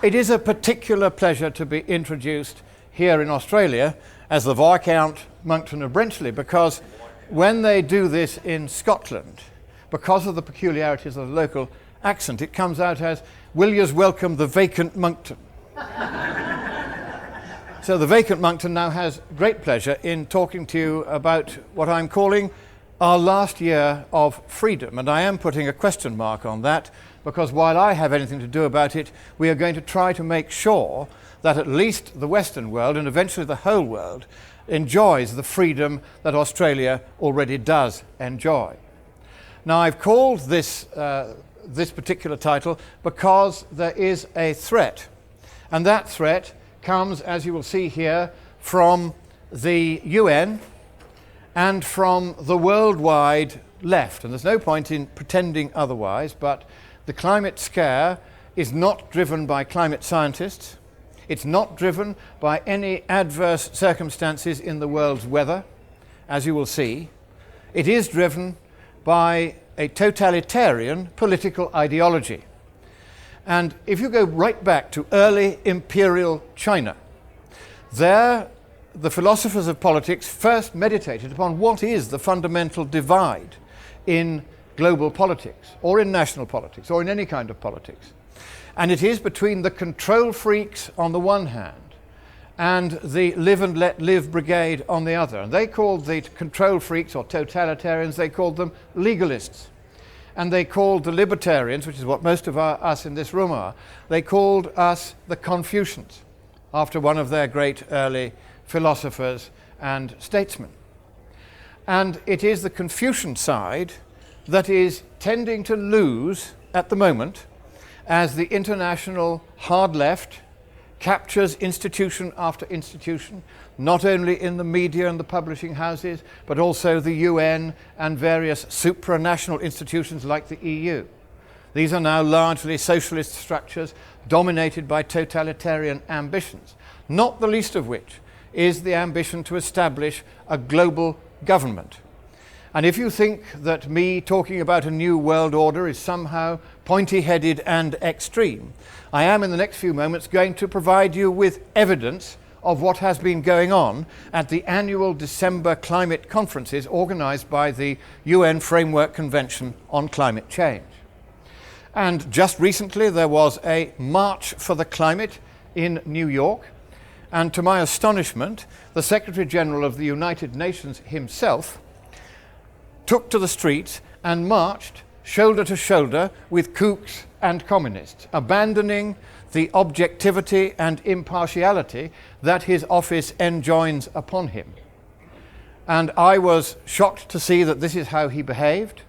It is a particular pleasure to be introduced here in Australia as the Viscount Monckton of Brenchley, because when they do this in Scotland, because of the peculiarities of the local accent, it comes out as, "Will yous welcome the vacant Monckton?" So the vacant Monckton now has great pleasure in talking to you about what I'm calling our last year of freedom. And I am putting a question mark on that, because while I have anything to do about it, we are going to try to make sure that at least the Western world, and eventually the whole world, enjoys the freedom that Australia already does enjoy. Now, I've called this particular title because there is a threat, and that threat comes, as you will see here, from the UN and from the worldwide left. And there's no point in pretending otherwise, but the climate scare is not driven by climate scientists. It's not driven by any adverse circumstances in the world's weather, as you will see. It is driven by a totalitarian political ideology. And if you go right back to early imperial China, there the philosophers of politics first meditated upon what is the fundamental divide in global politics, or in national politics, or in any kind of politics. And it is between the control freaks on the one hand and the live and let live brigade on the other. And they called the control freaks, or totalitarians, they called them legalists. And they called the libertarians, which is what most of us in this room are, they called us the Confucians, after one of their great early philosophers and statesmen. And it is the Confucian side that is tending to lose at the moment, as the international hard left captures institution after institution, not only in the media and the publishing houses, but also the UN and various supranational institutions like the EU. These are now largely socialist structures dominated by totalitarian ambitions, not the least of which is the ambition to establish a global government. And if you think that me talking about a new world order is somehow pointy-headed and extreme, I am in the next few moments going to provide you with evidence of what has been going on at the annual December climate conferences organised by the UN Framework Convention on Climate Change. And just recently there was a March for the Climate in New York, and to my astonishment, the Secretary General of the United Nations himself took to the streets and marched shoulder to shoulder with kooks and communists, abandoning the objectivity and impartiality that his office enjoins upon him. And I was shocked to see that this is how he behaved.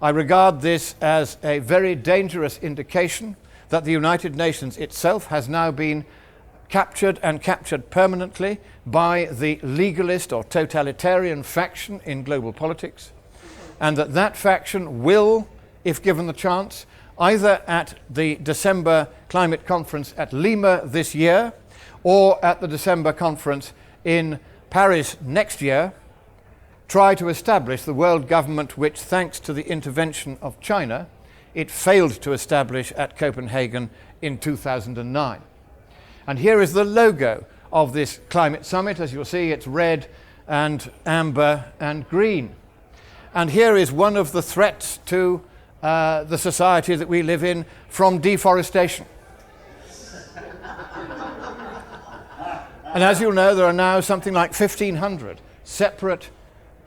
I regard this as a very dangerous indication that the United Nations itself has now been captured, and captured permanently, by the legalist or totalitarian faction in global politics, and that faction will, if given the chance, either at the December climate conference at Lima this year, or at the December conference in Paris next year, try to establish the world government which, thanks to the intervention of China, it failed to establish at Copenhagen in 2009. And here is the logo of this climate summit. As you'll see, it's red and amber and green. And here is one of the threats to the society that we live in from deforestation. And as you'll know, there are now something like 1,500 separate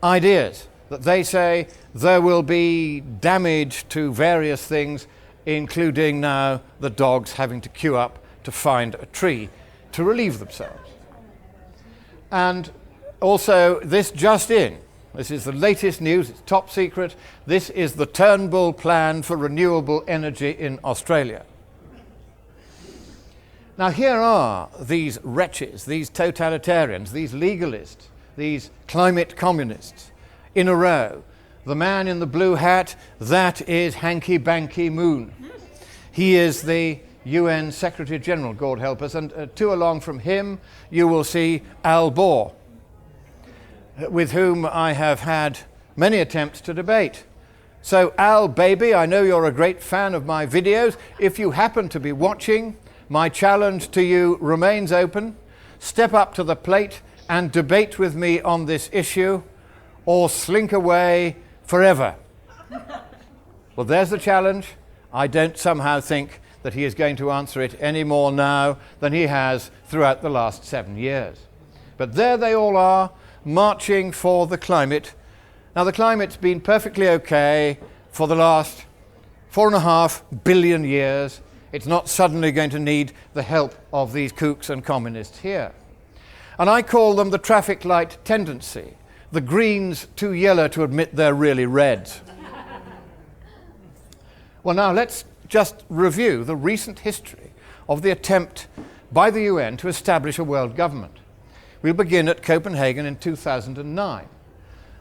ideas that they say there will be damage to various things, including now the dogs having to queue up to find a tree to relieve themselves. And also this just in, this is the latest news, it's top secret, this is the Turnbull plan for renewable energy in Australia. Now here are these wretches, these totalitarians, these legalists, these climate communists in a row. The man in the blue hat, that is Hanky Banky Moon. He is the UN Secretary General, God help us, and two along from him you will see Al Gore, with whom I have had many attempts to debate. So Al, baby, I know you're a great fan of my videos. If you happen to be watching, My challenge to you remains open. Step up to the plate and debate with me on this issue, or slink away forever. Well, there's the challenge. I don't somehow think that he is going to answer it any more now than he has throughout the last 7 years. But there they all are, marching for the climate. Now, the climate's been perfectly okay for the last 4.5 billion years. It's not suddenly going to need the help of these kooks and communists here. And I call them the traffic light tendency. The green's too yellow to admit they're really reds. Well, now let's just review the recent history of the attempt by the UN to establish a world government. We'll begin at Copenhagen in 2009.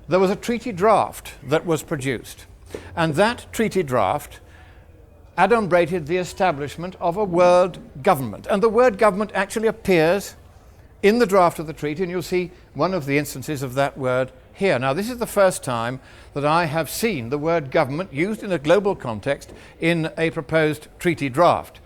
There was a treaty draft that was produced, and that treaty draft adumbrated the establishment of a world government. And the word government actually appears in the draft of the treaty, and you'll see one of the instances of that word here. Now, this is the first time that I have seen the word government used in a global context in a proposed treaty draft.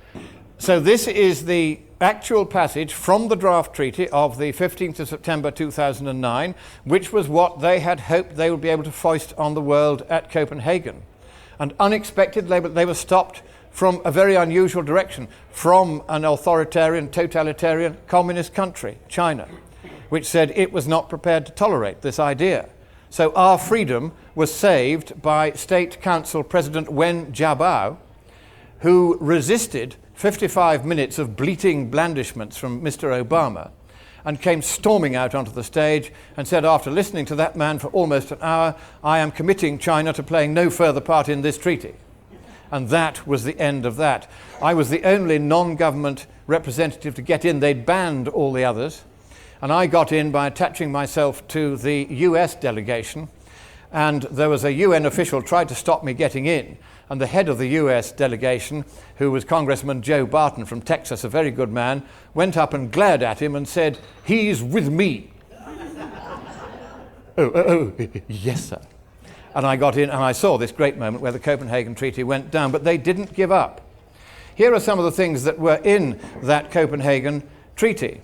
So this is the actual passage from the draft treaty of the 15th of September 2009, which was what they had hoped they would be able to foist on the world at Copenhagen. And unexpectedly, they were stopped from a very unusual direction, from an authoritarian, totalitarian, communist country, China, which said it was not prepared to tolerate this idea. So our freedom was saved by State Council President Wen Jiabao, who resisted 55 minutes of bleating blandishments from Mr. Obama and came storming out onto the stage and said, after listening to that man for almost an hour, I am committing China to playing no further part in this treaty. And that was the end of that. I was the only non-government representative to get in. They'd banned all the others. And I got in by attaching myself to the US delegation. And there was a UN official tried to stop me getting in. And the head of the US delegation, who was Congressman Joe Barton from Texas, a very good man, went up and glared at him and said, "He's with me." oh, yes, sir. And I got in and I saw this great moment where the Copenhagen Treaty went down, but they didn't give up. Here are some of the things that were in that Copenhagen Treaty.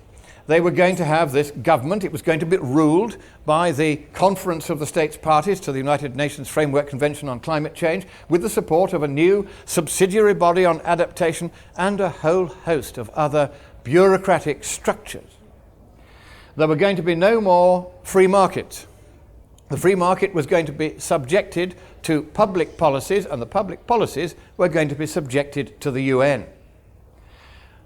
They were going to have this government. It was going to be ruled by the Conference of the States Parties to the United Nations Framework Convention on Climate Change, with the support of a new subsidiary body on adaptation and a whole host of other bureaucratic structures. There were going to be no more free markets. The free market was going to be subjected to public policies, and the public policies were going to be subjected to the UN.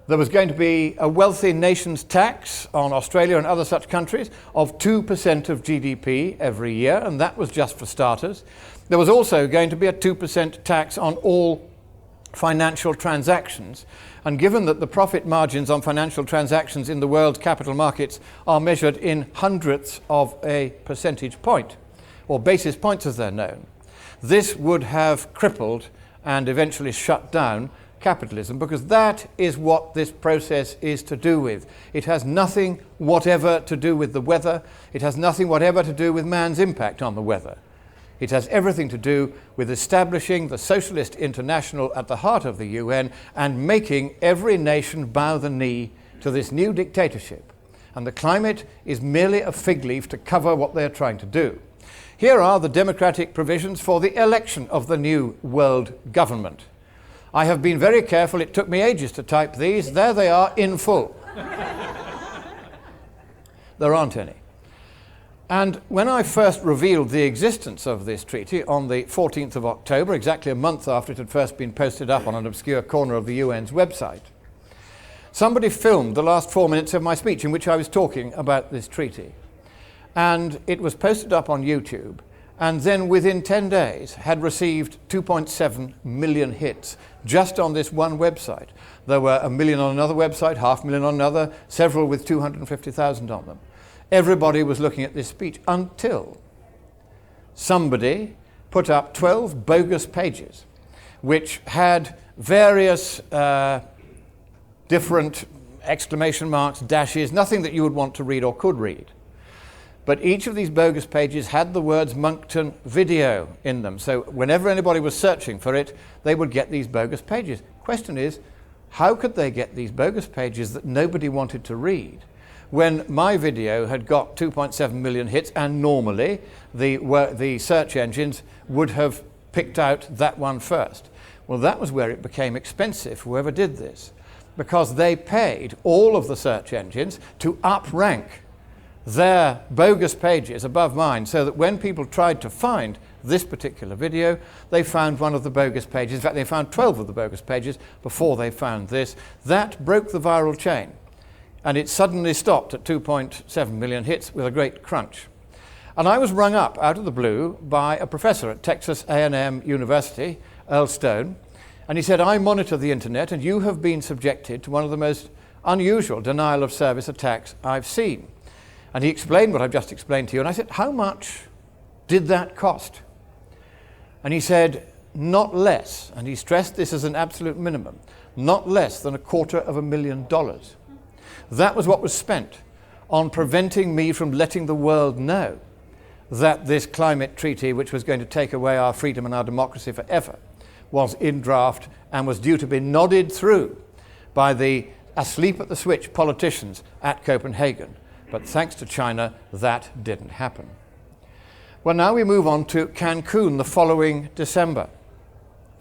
There was going to be a wealthy nations tax on Australia and other such countries of 2% of GDP every year, and that was just for starters. There was also going to be a 2% tax on all financial transactions. And given that the profit margins on financial transactions in the world's capital markets are measured in hundredths of a percentage point, or basis points as they're known, this would have crippled and eventually shut down capitalism, because that is what this process is to do with. It has nothing whatever to do with the weather. It has nothing whatever to do with man's impact on the weather. It has everything to do with establishing the Socialist International at the heart of the UN and making every nation bow the knee to this new dictatorship. And the climate is merely a fig leaf to cover what they're trying to do. Here are the democratic provisions for the election of the new world government. I have been very careful. It took me ages to type these. There they are in full. There aren't any. And when I first revealed the existence of this treaty on the 14th of October, exactly a month after it had first been posted up on an obscure corner of the UN's website, somebody filmed the last 4 minutes of my speech in which I was talking about this treaty. And it was posted up on YouTube, and then within 10 days had received 2.7 million hits just on this one website. There were 1 million on another website, 500,000 on another, several with 250,000 on them. Everybody was looking at this speech until somebody put up 12 bogus pages which had various different exclamation marks, dashes, nothing that you would want to read or could read. But each of these bogus pages had the words Monckton video in them. So whenever anybody was searching for it, they would get these bogus pages. Question is, how could they get these bogus pages that nobody wanted to read when my video had got 2.7 million hits, and normally the search engines would have picked out that one first? Well, that was where it became expensive, whoever did this, because they paid all of the search engines to uprank their bogus pages above mine, so that when people tried to find this particular video, they found one of the bogus pages. In fact, they found 12 of the bogus pages before they found this. That broke the viral chain, and it suddenly stopped at 2.7 million hits with a great crunch. And I was rung up out of the blue by a professor at Texas A&M University, Earl Stone, and he said, I monitor the internet, and you have been subjected to one of the most unusual denial of service attacks I've seen. And he explained what I've just explained to you, and I said, how much did that cost? And he said, not less, and he stressed this as an absolute minimum, not less than $250,000. That was what was spent on preventing me from letting the world know that this climate treaty, which was going to take away our freedom and our democracy forever, was in draft and was due to be nodded through by the asleep at the switch politicians at Copenhagen. But thanks to China, that didn't happen. Well, now we move on to Cancun the following December.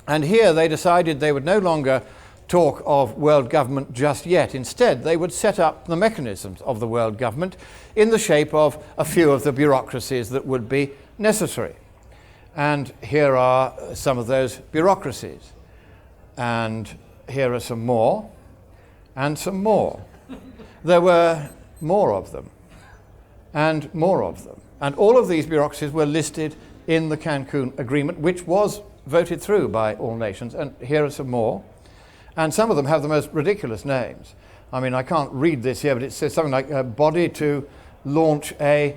And here they decided they would no longer talk of world government just yet. Instead, they would set up the mechanisms of the world government in the shape of a few of the bureaucracies that would be necessary. And here are some of those bureaucracies. And here are some more, and some more. There were more of them, and more of them. And all of these bureaucracies were listed in the Cancun Agreement, which was voted through by all nations. And here are some more. And some of them have the most ridiculous names. I mean, I can't read this here, but it says something like a body to launch a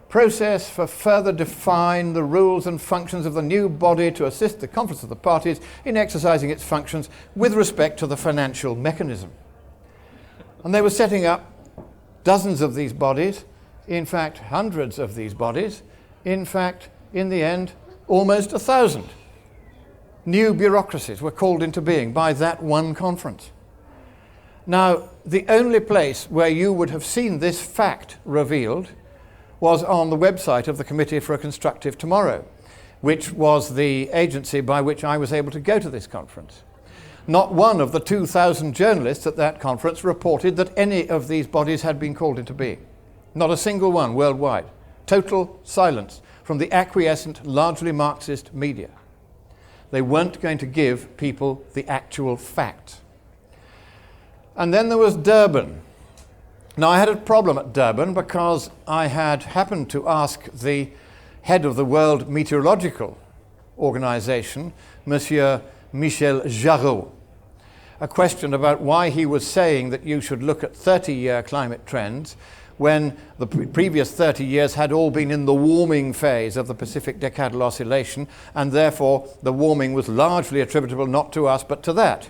process for further define the rules and functions of the new body to assist the Conference of the Parties in exercising its functions with respect to the financial mechanism. And they were setting up dozens of these bodies, in fact, hundreds of these bodies, in fact, in the end, almost 1,000. New bureaucracies were called into being by that one conference. Now, the only place where you would have seen this fact revealed was on the website of the Committee for a Constructive Tomorrow, which was the agency by which I was able to go to this conference. Not one of the 2,000 journalists at that conference reported that any of these bodies had been called into being. Not a single one worldwide. Total silence from the acquiescent, largely Marxist media. They weren't going to give people the actual facts. And then there was Durban. Now, I had a problem at Durban because I had happened to ask the head of the World Meteorological Organization, Monsieur Michel Jarreau, a question about why he was saying that you should look at 30-year climate trends when the previous 30 years had all been in the warming phase of the Pacific Decadal Oscillation, and therefore the warming was largely attributable not to us but to that.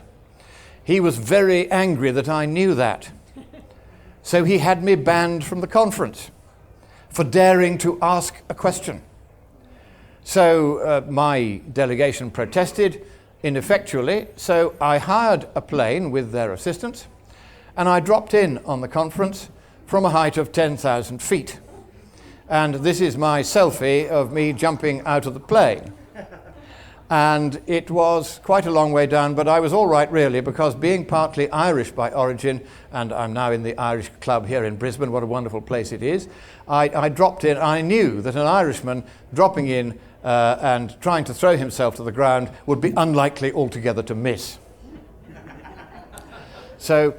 He was very angry that I knew that. So he had me banned from the conference for daring to ask a question. So my delegation protested ineffectually, so I hired a plane with their assistance, and I dropped in on the conference from a height of 10,000 feet. And this is my selfie of me jumping out of the plane. And it was quite a long way down, but I was all right really, because being partly Irish by origin, and I'm now in the Irish Club here in Brisbane, what a wonderful place it is, I dropped in. I knew that an Irishman dropping in and trying to throw himself to the ground would be unlikely altogether to miss. So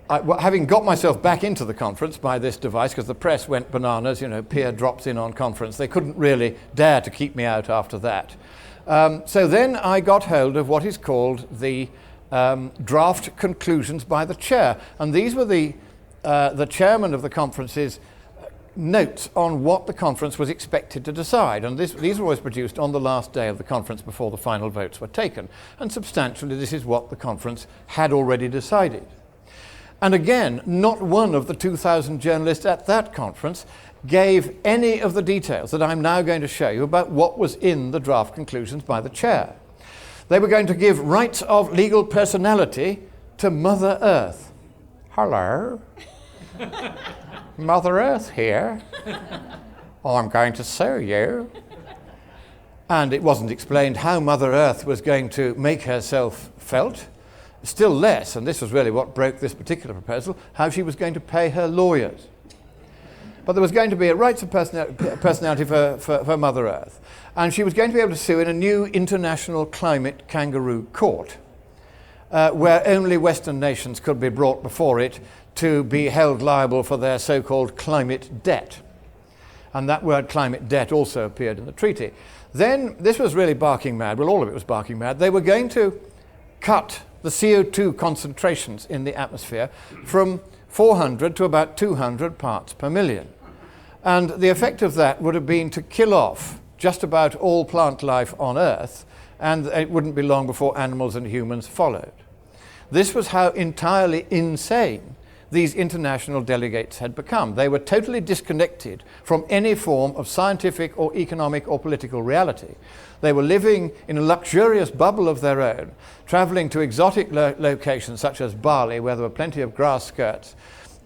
having got myself back into the conference by this device, because the press went bananas, you know, Pierre drops in on conference, they couldn't really dare to keep me out after that. So then I got hold of what is called the draft conclusions by the chair. And these were the chairman of the conference's notes on what the conference was expected to decide. And these were always produced on the last day of the conference before the final votes were taken. And substantially, this is what the conference had already decided. And again, not one of the 2,000 journalists at that conference gave any of the details that I'm now going to show you about what was in the draft conclusions by the chair. They were going to give rights of legal personality to Mother Earth. Hello, Mother Earth here. I'm going to sue you. And it wasn't explained how Mother Earth was going to make herself felt. Still less, and this was really what broke this particular proposal, how she was going to pay her lawyers. But there was going to be a rights of personality for Mother Earth. And she was going to be able to sue in a new international climate kangaroo court, where only Western nations could be brought before it to be held liable for their so-called climate debt. And that word climate debt also appeared in the treaty. Then, this was really barking mad, well, all of it was barking mad. They were going to cut the CO2 concentrations in the atmosphere from 400 to about 200 parts per million. And the effect of that would have been to kill off just about all plant life on Earth, and it wouldn't be long before animals and humans followed. This was how entirely insane these international delegates had become. They were totally disconnected from any form of scientific or economic or political reality. They were living in a luxurious bubble of their own, traveling to exotic locations such as Bali, where there were plenty of grass skirts,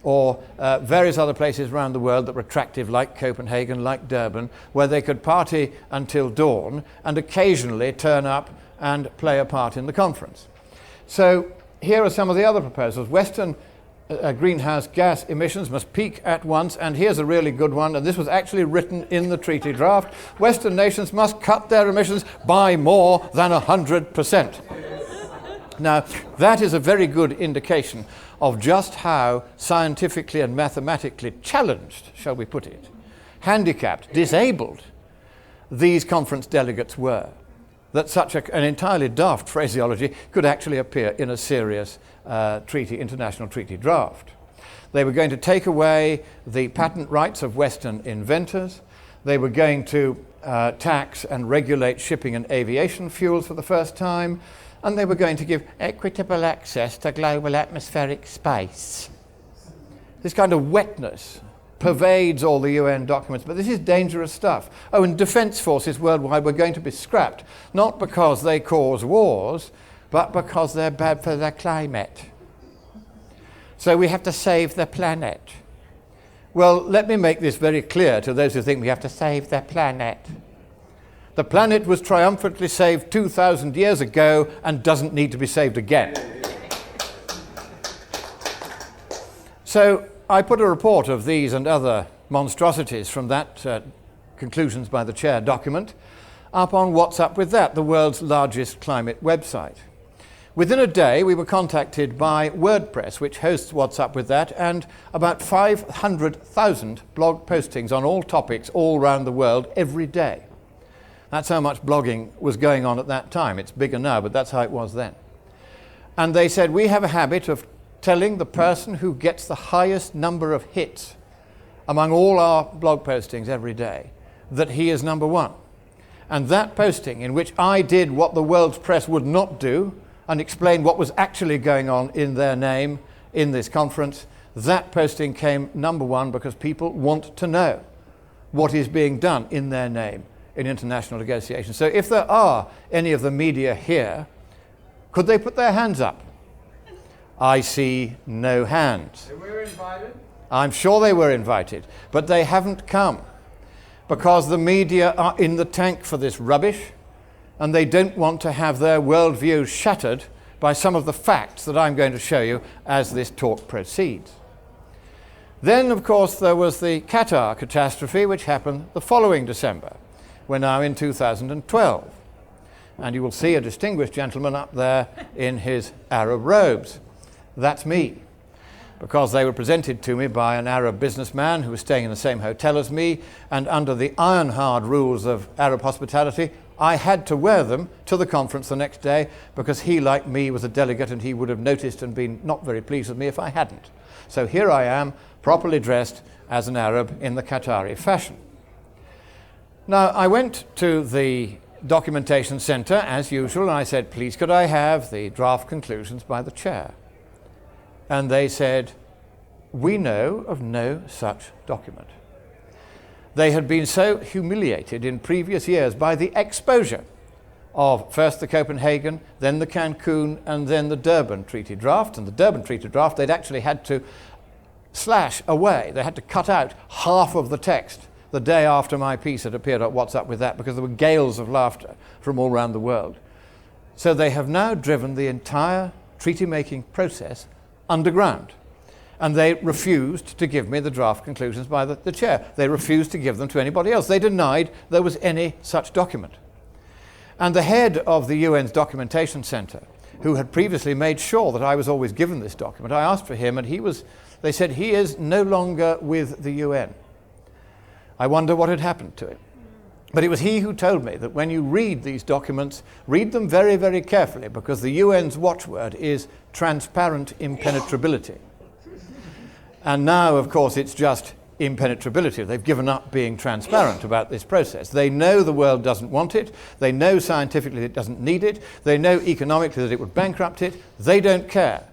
or various other places around the world that were attractive, like Copenhagen, like Durban, where they could party until dawn and occasionally turn up and play a part in the conference. So here are some of the other proposals. Western greenhouse gas emissions must peak at once, and here's a really good one, and this was actually written in the treaty draft. Western nations must cut their emissions by more than 100%. Now, that is a very good indication of just how scientifically and mathematically challenged, shall we put it, handicapped, disabled these conference delegates were, that such an entirely daft phraseology could actually appear in a serious international treaty draft. They were going to take away the patent rights of Western inventors. They were going to tax and regulate shipping and aviation fuels for the first time, and they were going to give equitable access to global atmospheric space. This kind of wetness pervades all the UN documents, but this is dangerous stuff. Oh, and defence forces worldwide were going to be scrapped, not because they cause wars, but because they're bad for the climate. So we have to save the planet. Well, let me make this very clear to those who think we have to save the planet. The planet was triumphantly saved 2,000 years ago and doesn't need to be saved again. So I put a report of these and other monstrosities from that conclusions by the chair document up on What's Up With That, the world's largest climate website. Within a day, we were contacted by WordPress, which hosts What's Up With That, and about 500,000 blog postings on all topics all around the world every day. That's how much blogging was going on at that time. It's bigger now, but that's how it was then. And they said, we have a habit of telling the person who gets the highest number of hits among all our blog postings every day that he is number one. And that posting, in which I did what the world's press would not do and explained what was actually going on in their name in this conference, that posting came number one because people want to know what is being done in their name in international negotiations. So if there are any of the media here, could they put their hands up? I see no hands. They were invited? I'm sure they were invited, but they haven't come because the media are in the tank for this rubbish, and they don't want to have their worldview shattered by some of the facts that I'm going to show you as this talk proceeds. Then, of course, there was the Qatar catastrophe, which happened the following December. We're now in 2012. And you will see a distinguished gentleman up there in his Arab robes. That's me, because they were presented to me by an Arab businessman who was staying in the same hotel as me, and under the iron-hard rules of Arab hospitality, I had to wear them to the conference the next day because he, like me, was a delegate and he would have noticed and been not very pleased with me if I hadn't. So here I am, properly dressed as an Arab in the Qatari fashion. Now, I went to the documentation centre as usual and I said, please could I have the draft conclusions by the chair? And they said, we know of no such document. They had been so humiliated in previous years by the exposure of first the Copenhagen, then the Cancun, and then the Durban Treaty Draft. And the Durban Treaty Draft, they'd actually had to slash away. They had to cut out half of the text the day after my piece had appeared on What's Up With That, because there were gales of laughter from all around the world. So they have now driven the entire treaty-making process underground. And they refused to give me the draft conclusions by the chair. They refused to give them to anybody else. They denied there was any such document. And the head of the UN's documentation centre, who had previously made sure that I was always given this document, I asked for him, and they said he is no longer with the UN. I wonder what had happened to him. But it was he who told me that when you read these documents, read them very, very carefully, because the UN's watchword is transparent impenetrability. And now, of course, it's just impenetrability. They've given up being transparent about this process. They know the world doesn't want it. They know scientifically it doesn't need it. They know economically that it would bankrupt it. They don't care.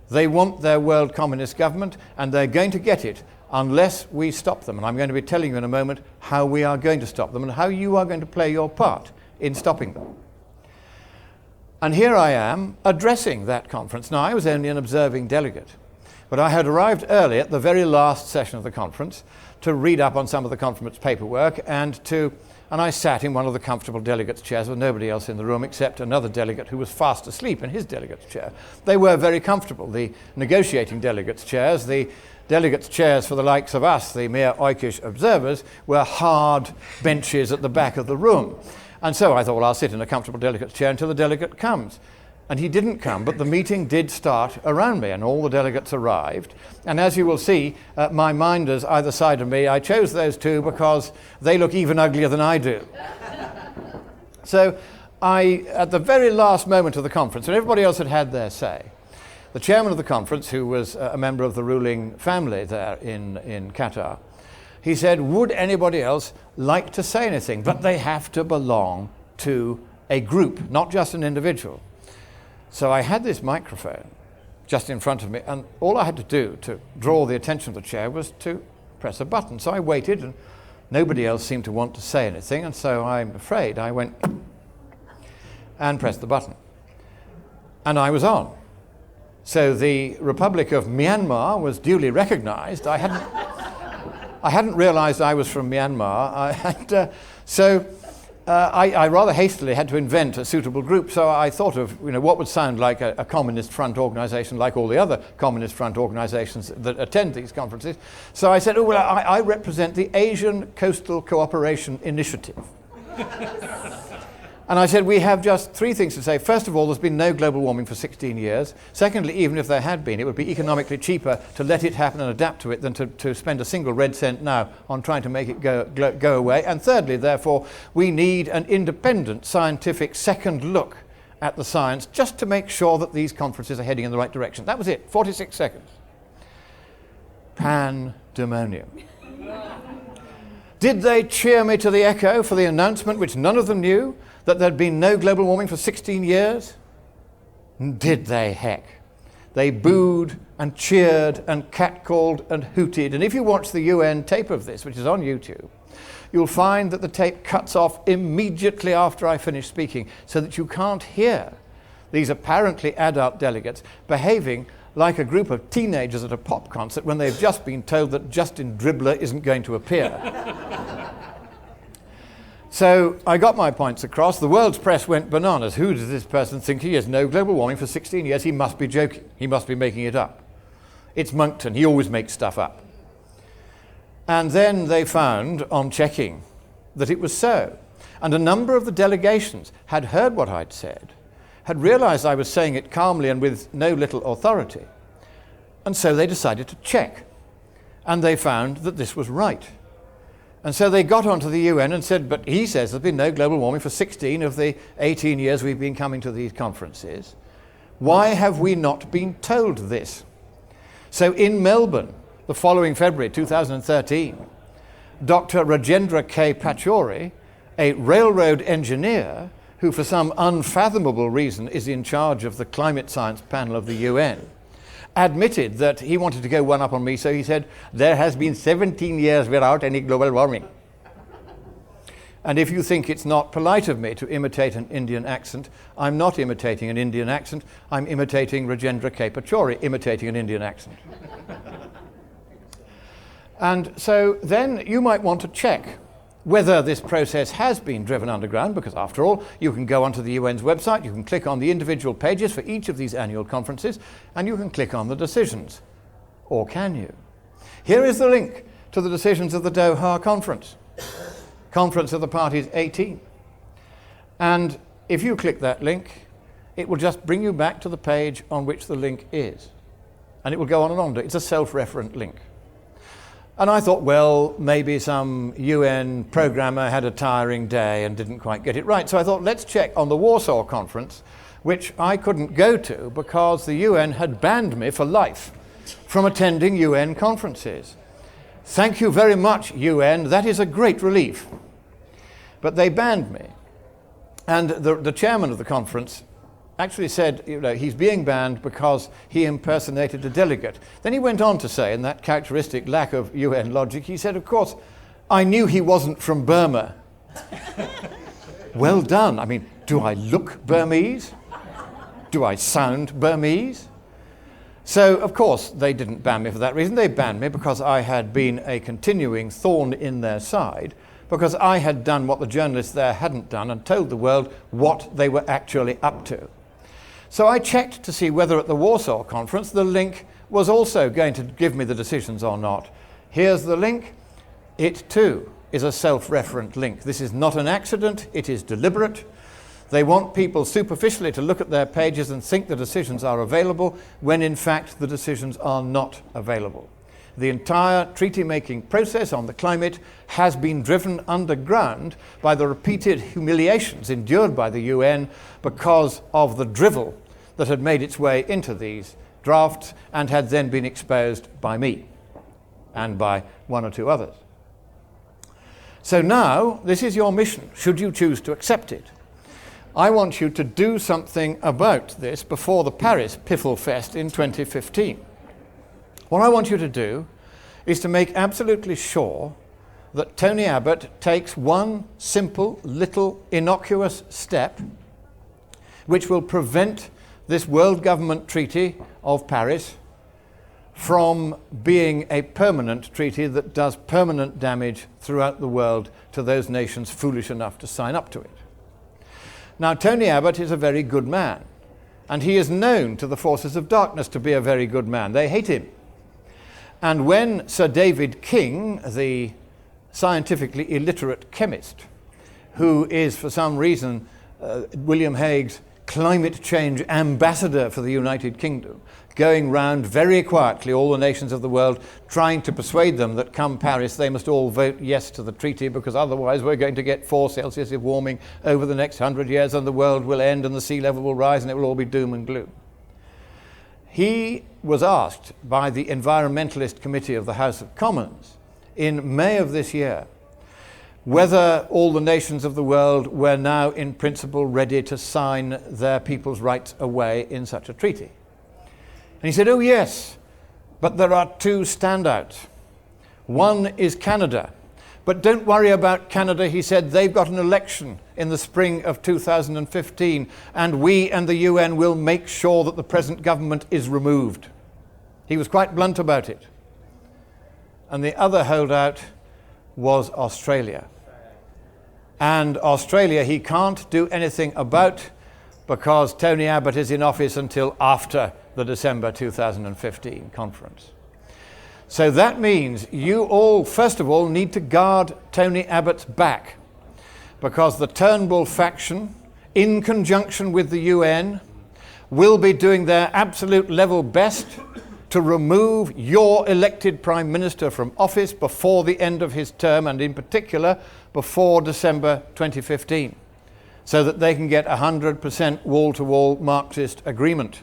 They want their world communist government, and they're going to get it unless we stop them. And I'm going to be telling you in a moment how we are going to stop them and how you are going to play your part in stopping them. And here I am addressing that conference. Now, I was only an observing delegate, but I had arrived early at the very last session of the conference to read up on some of the conference paperwork, and I sat in one of the comfortable delegates' chairs with nobody else in the room except another delegate who was fast asleep in his delegate's chair. They were very comfortable, the negotiating delegates' chairs. The delegates' chairs for the likes of us, the mere oikish observers, were hard benches at the back of the room. And so I thought, well, I'll sit in a comfortable delegate's chair until the delegate comes. And he didn't come, but the meeting did start around me, and all the delegates arrived. And as you will see, my minders either side of me, I chose those two because they look even uglier than I do. So at the very last moment of the conference, when everybody else had had their say, the chairman of the conference, who was a member of the ruling family there in Qatar, he said, would anybody else like to say anything? But they have to belong to a group, not just an individual. So I had this microphone just in front of me, and all I had to do to draw the attention of the chair was to press a button. So I waited, and nobody else seemed to want to say anything, and so I'm afraid I went and pressed the button. And I was on. So the Republic of Myanmar was duly recognized. I hadn't realized I was from Myanmar. I rather hastily had to invent a suitable group, so I thought of what would sound like a Communist Front organization, like all the other Communist Front organizations that attend these conferences. So I said, I represent the Asian Coastal Cooperation Initiative. And I said, we have just three things to say. First of all, there's been no global warming for 16 years. Secondly, even if there had been, it would be economically cheaper to let it happen and adapt to it than to spend a single red cent now on trying to make it go away. And thirdly, therefore, we need an independent scientific second look at the science just to make sure that these conferences are heading in the right direction. That was it, 46 seconds. Pandemonium. Did they cheer me to the echo for the announcement, which none of them knew, that there'd been no global warming for 16 years? Did they, heck. They booed and cheered and catcalled and hooted. And if you watch the UN tape of this, which is on YouTube, you'll find that the tape cuts off immediately after I finish speaking, so that you can't hear these apparently adult delegates behaving like a group of teenagers at a pop concert when they've just been told that Justin Dribbler isn't going to appear. So I got my points across. The world's press went bananas. Who does this person think he is? No global warming for 16 years. He must be joking. He must be making it up. It's Monckton. He always makes stuff up. And then they found, on checking, that it was so. And a number of the delegations had heard what I'd said, had realized I was saying it calmly and with no little authority. And so they decided to check. And they found that this was right. And so they got onto the UN and said, but he says there's been no global warming for 16 of the 18 years we've been coming to these conferences. Why have we not been told this? So in Melbourne, the following February 2013, Dr. Rajendra K. Pachauri, a railroad engineer who for some unfathomable reason is in charge of the climate science panel of the UN, admitted that he wanted to go one up on me, so he said, there has been 17 years without any global warming. And if you think it's not polite of me to imitate an Indian accent, I'm not imitating an Indian accent, I'm imitating Rajendra K. Pachauri, imitating an Indian accent. And so then you might want to check whether this process has been driven underground, because after all, you can go onto the UN's website, you can click on the individual pages for each of these annual conferences, and you can click on the decisions. Or can you? Here is the link to the decisions of the Doha Conference. Conference of the Parties 18. And if you click that link, it will just bring you back to the page on which the link is. And it will go on and on. It's a self-referent link. And I thought, well, maybe some UN programmer had a tiring day and didn't quite get it right. So I thought, let's check on the Warsaw Conference, which I couldn't go to because the UN had banned me for life from attending UN conferences. Thank you very much, UN. That is a great relief. But they banned me. And the chairman of the conference actually said, he's being banned because he impersonated a delegate. Then he went on to say, in that characteristic lack of UN logic, he said, of course, I knew he wasn't from Burma. Well done. I mean, do I look Burmese? Do I sound Burmese? So, of course, they didn't ban me for that reason. They banned me because I had been a continuing thorn in their side, because I had done what the journalists there hadn't done and told the world what they were actually up to. So I checked to see whether at the Warsaw Conference the link was also going to give me the decisions or not. Here's the link. It too is a self-referent link. This is not an accident, it is deliberate. They want people superficially to look at their pages and think the decisions are available, when in fact the decisions are not available. The entire treaty-making process on the climate has been driven underground by the repeated humiliations endured by the UN because of the drivel that had made its way into these drafts and had then been exposed by me and by one or two others. So now, this is your mission, should you choose to accept it. I want you to do something about this before the Paris Piffle Fest in 2015. What I want you to do is to make absolutely sure that Tony Abbott takes one simple, little, innocuous step which will prevent this World Government Treaty of Paris from being a permanent treaty that does permanent damage throughout the world to those nations foolish enough to sign up to it. Now, Tony Abbott is a very good man, and he is known to the forces of darkness to be a very good man. They hate him. And when Sir David King, the scientifically illiterate chemist, who is for some reason William Hague's climate change ambassador for the United Kingdom, going round very quietly all the nations of the world, trying to persuade them that come Paris they must all vote yes to the treaty, because otherwise we're going to get 4 Celsius of warming over the next 100 years and the world will end and the sea level will rise and it will all be doom and gloom. He was asked by the Environmentalist Committee of the House of Commons in May of this year whether all the nations of the world were now in principle ready to sign their people's rights away in such a treaty. And he said, oh yes, but there are 2 standouts. One is Canada. But don't worry about Canada, he said, they've got an election in the spring of 2015, and we and the UN will make sure that the present government is removed. He was quite blunt about it. And the other holdout was Australia. And Australia he can't do anything about because Tony Abbott is in office until after the December 2015 conference. So that means you all, first of all, need to guard Tony Abbott's back, because the Turnbull faction, in conjunction with the UN, will be doing their absolute level best to remove your elected Prime Minister from office before the end of his term, and in particular before December 2015, so that they can get 100% wall-to-wall Marxist agreement.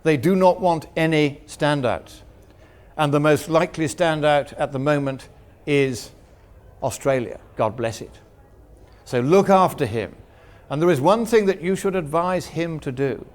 They do not want any standouts. And the most likely standout at the moment is Australia. God bless it. So look after him. And there is one thing that you should advise him to do,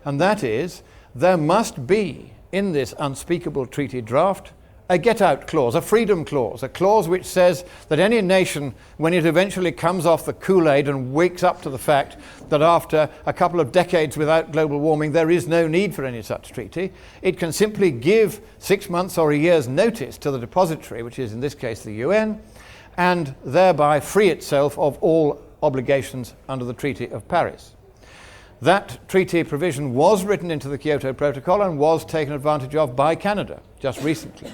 and that is there must be in this unspeakable treaty draft a get-out clause, a freedom clause, a clause which says that any nation, when it eventually comes off the Kool-Aid and wakes up to the fact that after a couple of decades without global warming there is no need for any such treaty, it can simply give 6 months or a year's notice to the depository, which is in this case the UN, and thereby free itself of all obligations under the Treaty of Paris. That treaty provision was written into the Kyoto Protocol and was taken advantage of by Canada just recently.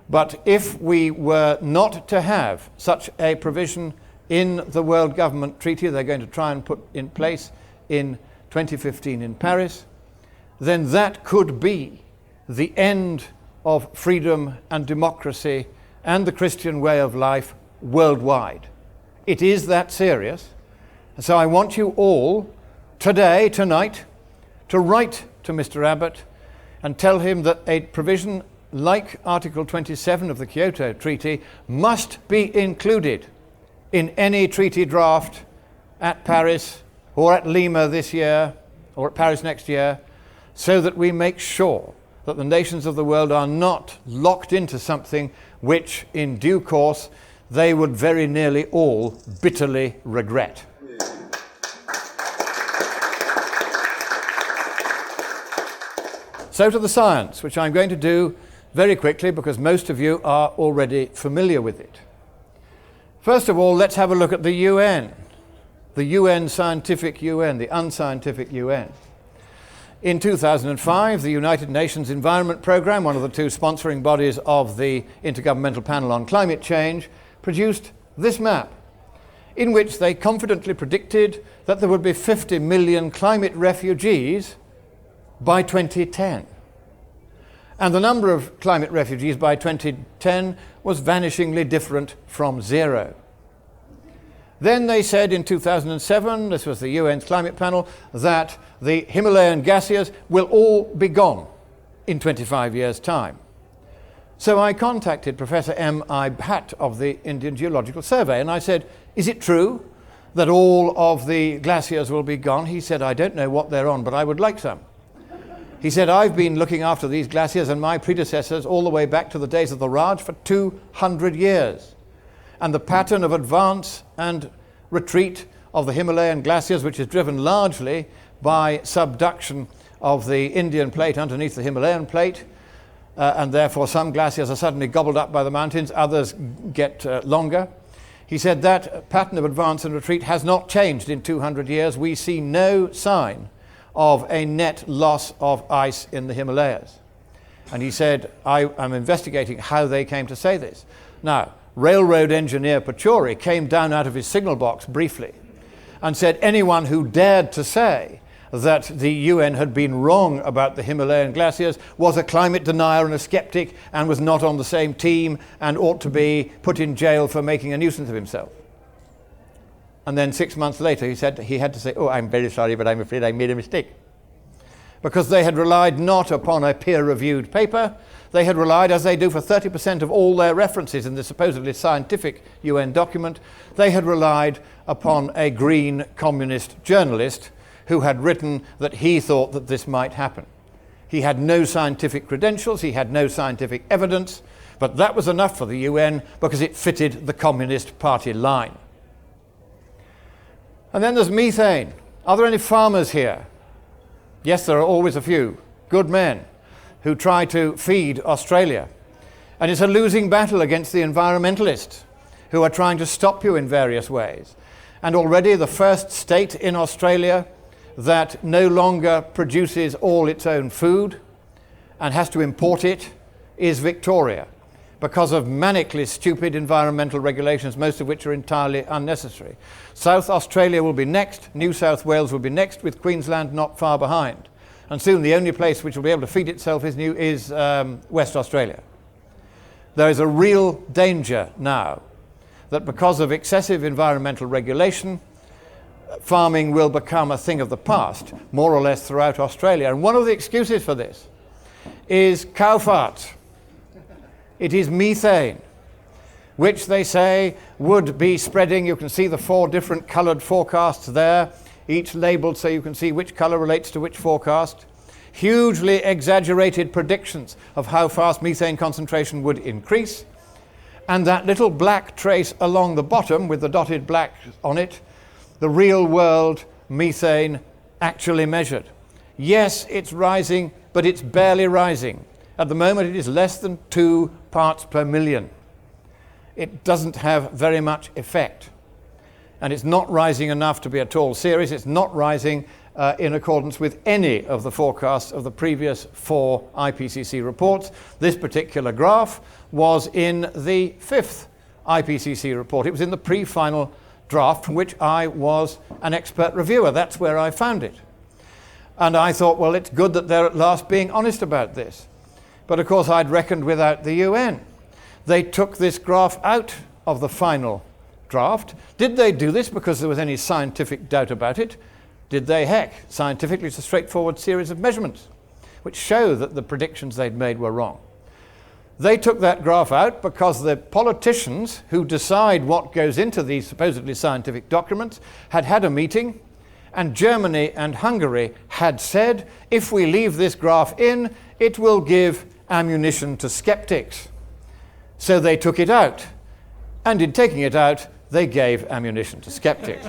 But if we were not to have such a provision in the World Government Treaty they're going to try and put in place in 2015 in Paris, then that could be the end of freedom and democracy and the Christian way of life worldwide. It is that serious. And so I want you all today, tonight, to write to Mr. Abbott and tell him that a provision like Article 27 of the Kyoto Treaty must be included in any treaty draft at Paris or at Lima this year or at Paris next year, so that we make sure that the nations of the world are not locked into something which in due course they would very nearly all bitterly regret. So to the science, which I'm going to do very quickly because most of you are already familiar with it. First of all, let's have a look at the UN, the UNscientific UN, the Unscientific UN. In 2005, the United Nations Environment Programme, one of the two sponsoring bodies of the Intergovernmental Panel on Climate Change, produced this map, in which they confidently predicted that there would be 50 million climate refugees by 2010. And the number of climate refugees by 2010 was vanishingly different from zero. Then they said in 2007, this was the UN's climate panel, that the Himalayan glaciers will all be gone in 25 years' time. So I contacted Professor M.I. Bhatt of the Indian Geological Survey and I said, is it true that all of the glaciers will be gone? He said, I don't know what they're on, but I would like some. He said, I've been looking after these glaciers and my predecessors all the way back to the days of the Raj for 200 years. And the pattern of advance and retreat of the Himalayan glaciers, which is driven largely by subduction of the Indian plate underneath the Himalayan plate, and therefore some glaciers are suddenly gobbled up by the mountains, others get longer. He said that pattern of advance and retreat has not changed in 200 years. We see no sign of a net loss of ice in the Himalayas. And he said, I'm investigating how they came to say this. Now, railroad engineer Pachauri came down out of his signal box briefly and said anyone who dared to say that the UN had been wrong about the Himalayan glaciers was a climate denier and a skeptic and was not on the same team and ought to be put in jail for making a nuisance of himself. And then 6 months later he said he had to say, oh, I'm very sorry, but I'm afraid I made a mistake. Because they had relied not upon a peer-reviewed paper, they had relied, as they do for 30% of all their references in the supposedly scientific UN document, they had relied upon a green communist journalist who had written that he thought that this might happen. He had no scientific credentials, he had no scientific evidence, but that was enough for the UN because it fitted the Communist Party line. And then there's methane. Are there any farmers here? Yes, there are always a few good men who try to feed Australia. And it's a losing battle against the environmentalists who are trying to stop you in various ways. And already the first state in Australia that no longer produces all its own food and has to import it is Victoria, because of manically stupid environmental regulations, most of which are entirely unnecessary. South Australia will be next, New South Wales will be next, with Queensland not far behind. And soon the only place which will be able to feed itself is West Australia. There is a real danger now that because of excessive environmental regulation, farming will become a thing of the past, more or less throughout Australia. And one of the excuses for this is cow farts. It is methane, which they say would be spreading. You can see the 4 different coloured forecasts there, each labelled so you can see which colour relates to which forecast. hugely exaggerated predictions of how fast methane concentration would increase, and that little black trace along the bottom with the dotted black on it, the real world methane actually measured. Yes, it's rising, but it's barely rising. At the moment, it is less than 2 parts per million. It doesn't have very much effect. And it's not rising enough to be at all serious. It's not rising in accordance with any of the forecasts of the previous 4 IPCC reports. This particular graph was in the 5th IPCC report. It was in the pre-final draft from which I was an expert reviewer. That's where I found it. And I thought, well, it's good that they're at last being honest about this. But of course, I'd reckoned without the UN. They took this graph out of the final draft. Did they do this because there was any scientific doubt about it? Did they? Heck, scientifically it's a straightforward series of measurements which show that the predictions they'd made were wrong. They took that graph out because the politicians who decide what goes into these supposedly scientific documents had had a meeting, and Germany and Hungary had said, if we leave this graph in, it will give ammunition to skeptics. So they took it out, and in taking it out, they gave ammunition to skeptics.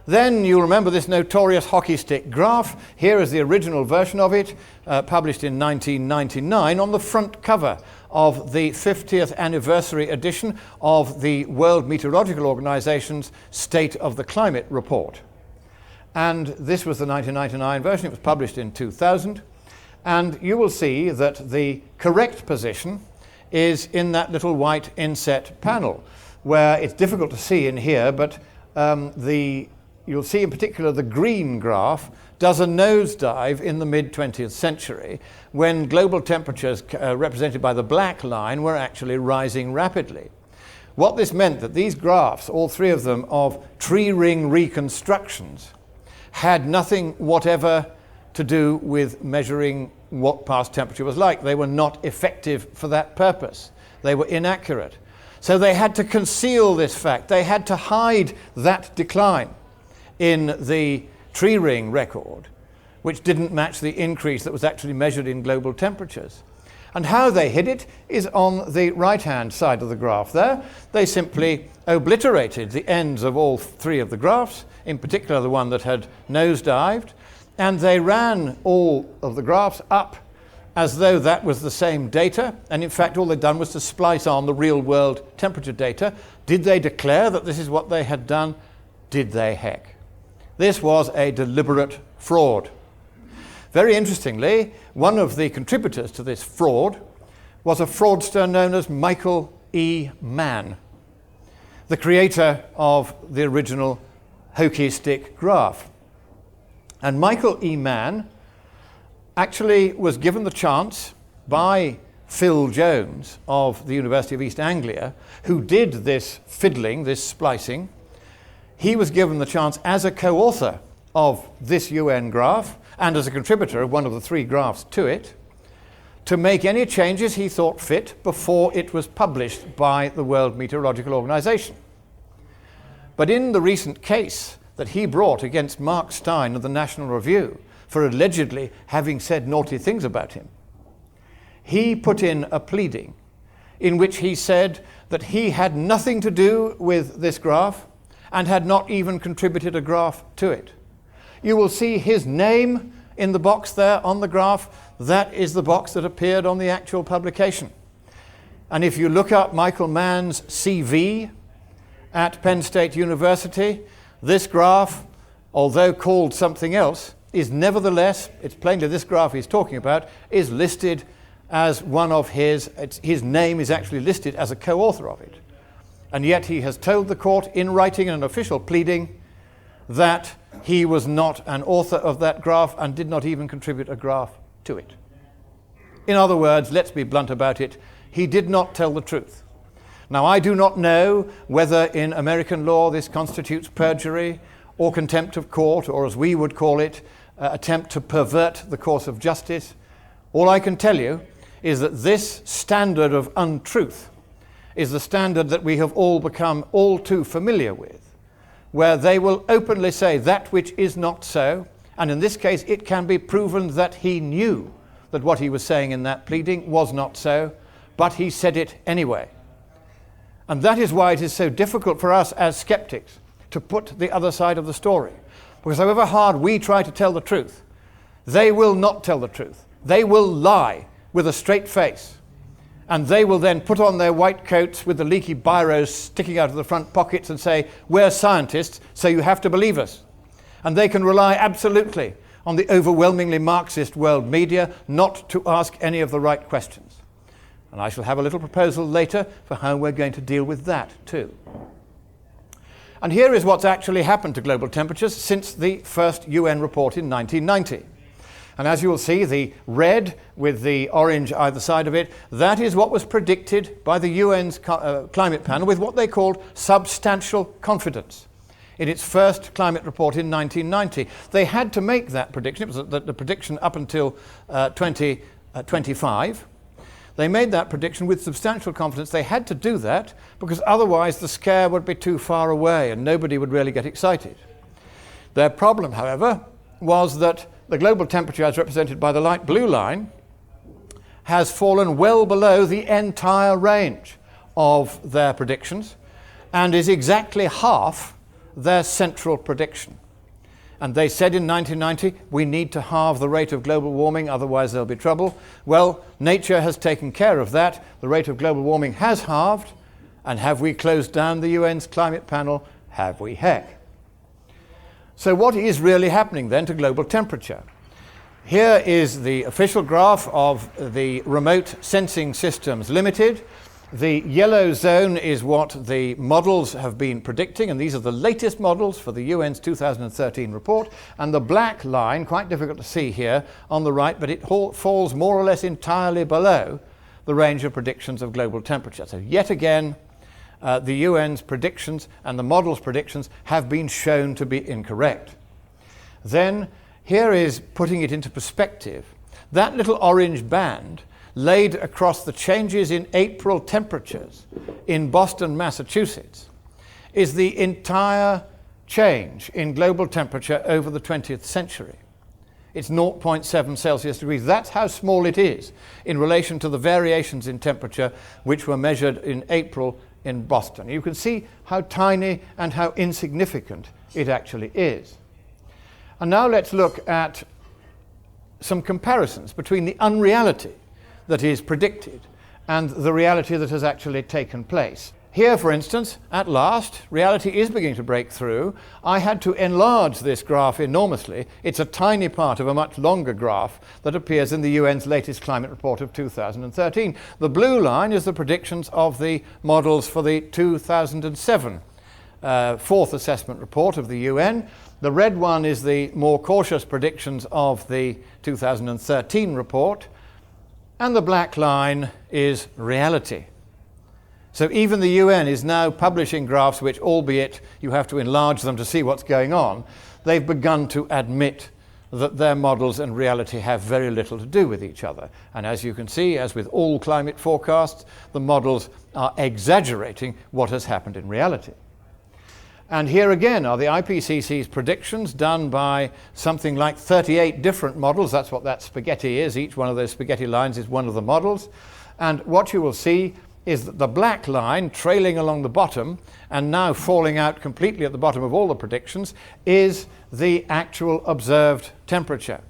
Then you'll remember this notorious hockey stick graph. Here is the original version of it, published in 1999 on the front cover of the 50th anniversary edition of the World Meteorological Organization's State of the Climate report. And this was the 1999 version. It was published in 2000. And you will see that the correct position is in that little white inset panel, where it's difficult to see in here, but you'll see in particular the green graph does a nosedive in the mid-20th century when global temperatures represented by the black line were actually rising rapidly. What this meant that these graphs, all 3 of them of tree ring reconstructions, had nothing whatever to do with measuring what past temperature was like. They were not effective for that purpose. They were inaccurate. So they had to conceal this fact. They had to hide that decline in the tree ring record, which didn't match the increase that was actually measured in global temperatures. And how they hid it is on the right-hand side of the graph there. They simply obliterated the ends of all 3 of the graphs, in particular the one that had nosedived, and they ran all of the graphs up as though that was the same data, and in fact all they'd done was to splice on the real-world temperature data. Did they declare that this is what they had done? Did they? Heck. This was a deliberate fraud. Very interestingly, one of the contributors to this fraud was a fraudster known as Michael E. Mann, the creator of the original hockey stick graph. And Michael E. Mann actually was given the chance by Phil Jones of the University of East Anglia, who did this fiddling, this splicing. He was given the chance as a co-author of this UN graph and as a contributor of one of the 3 graphs to it, to make any changes he thought fit before it was published by the World Meteorological Organization. But in the recent case that he brought against Mark Stein of the National Review for allegedly having said naughty things about him, he put in a pleading in which he said that he had nothing to do with this graph and had not even contributed a graph to it. You will see his name in the box there on the graph. That is the box that appeared on the actual publication. And if you look up Michael Mann's CV at Penn State University, this graph, although called something else, is nevertheless, it's plainly this graph he's talking about, is listed as one of his name is actually listed as a co-author of it. And yet he has told the court in writing an official pleading that he was not an author of that graph and did not even contribute a graph to it. In other words, let's be blunt about it, he did not tell the truth. Now, I do not know whether in American law this constitutes perjury or contempt of court, or as we would call it, attempt to pervert the course of justice. All I can tell you is that this standard of untruth is the standard that we have all become all too familiar with, where they will openly say that which is not so And in this case, it can be proven that he knew that what he was saying in that pleading was not so, but he said it anyway. And that is why it is so difficult for us as skeptics to put the other side of the story. Because however hard we try to tell the truth, they will not tell the truth. They will lie with a straight face. And they will then put on their white coats with the leaky biros sticking out of the front pockets and say, we're scientists, so you have to believe us. And they can rely absolutely on the overwhelmingly Marxist world media not to ask any of the right questions. And I shall have a little proposal later for how we're going to deal with that too. And here is what's actually happened to global temperatures since the first UN report in 1990. And as you will see, the red with the orange either side of it, that is what was predicted by the UN's climate panel with what they called substantial confidence. In its first climate report in 1990, they had to make that prediction. It was the prediction up until 2025. They made that prediction with substantial confidence. They had to do that because otherwise the scare would be too far away and nobody would really get excited. Their problem, however, was that the global temperature, as represented by the light blue line, has fallen well below the entire range of their predictions and is exactly half their central prediction. And they said in 1990, we need to halve the rate of global warming, otherwise there'll be trouble. Well, nature has taken care of that. The rate of global warming has halved. And have we closed down the UN's climate panel? Have we heck? So what is really happening then to global temperature? Here is the official graph of the Remote Sensing Systems Limited. The yellow zone is what the models have been predicting, and these are the latest models for the UN's 2013 report. And the black line, quite difficult to see here on the right, but it falls more or less entirely below the range of predictions of global temperature. So yet again, the UN's predictions and the model's predictions have been shown to be incorrect. Then here is putting it into perspective. That little orange band laid across the changes in April temperatures in Boston, Massachusetts, is the entire change in global temperature over the 20th century. It's 0.7 Celsius degrees. That's how small it is in relation to the variations in temperature which were measured in April in Boston. You can see how tiny and how insignificant it actually is. And now let's look at some comparisons between the unreality that is predicted and the reality that has actually taken place. Here, for instance, at last, reality is beginning to break through. I had to enlarge this graph enormously. It's a tiny part of a much longer graph that appears in the UN's latest climate report of 2013. The blue line is the predictions of the models for the 2007 fourth assessment report of the UN. The red one is the more cautious predictions of the 2013 report. And the black line is reality. So even the UN is now publishing graphs which, albeit you have to enlarge them to see what's going on, they've begun to admit that their models and reality have very little to do with each other. And as you can see, as with all climate forecasts, the models are exaggerating what has happened in reality. And here again are the IPCC's predictions done by something like 38 different models. That's what that spaghetti is. Each one of those spaghetti lines is one of the models. And what you will see is that the black line trailing along the bottom and now falling out completely at the bottom of all the predictions is the actual observed temperature.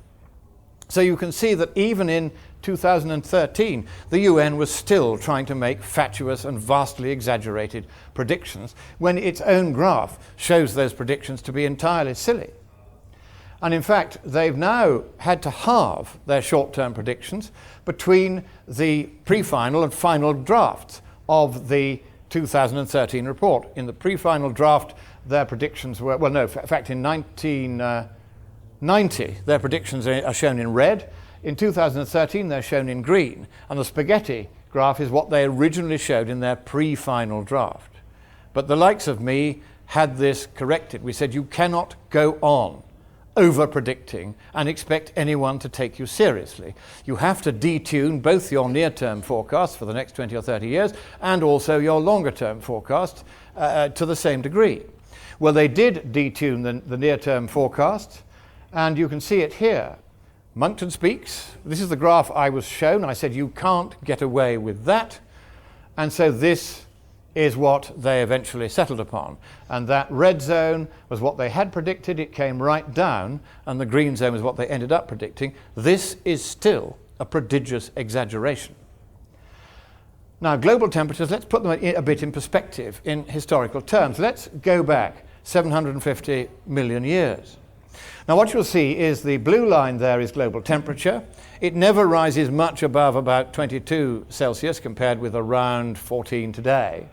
So you can see that even in 2013, the UN was still trying to make fatuous and vastly exaggerated predictions when its own graph shows those predictions to be entirely silly. And in fact, they've now had to halve their short-term predictions between the pre-final and final drafts of the 2013 report. In the pre-final draft, their predictions were, well, no, in fact, in 1990, their predictions are shown in red. In 2013, they're shown in green, and the spaghetti graph is what they originally showed in their pre-final draft. But the likes of me had this corrected. We said you cannot go on over-predicting and expect anyone to take you seriously. You have to detune both your near-term forecasts for the next 20 or 30 years and also your longer-term forecasts to the same degree. Well, they did detune the near-term forecasts, And you can see it here. Monckton speaks. This is the graph I was shown. I said you can't get away with that. And so this is what they eventually settled upon. And that red zone was what they had predicted. It came right down. And the green zone is what they ended up predicting. This is still a prodigious exaggeration. Now, global temperatures, let's put them a bit in perspective in historical terms. Let's go back 750 million years. Now, what you'll see is the blue line there is global temperature. It never rises much above about 22 Celsius compared with around 14 today.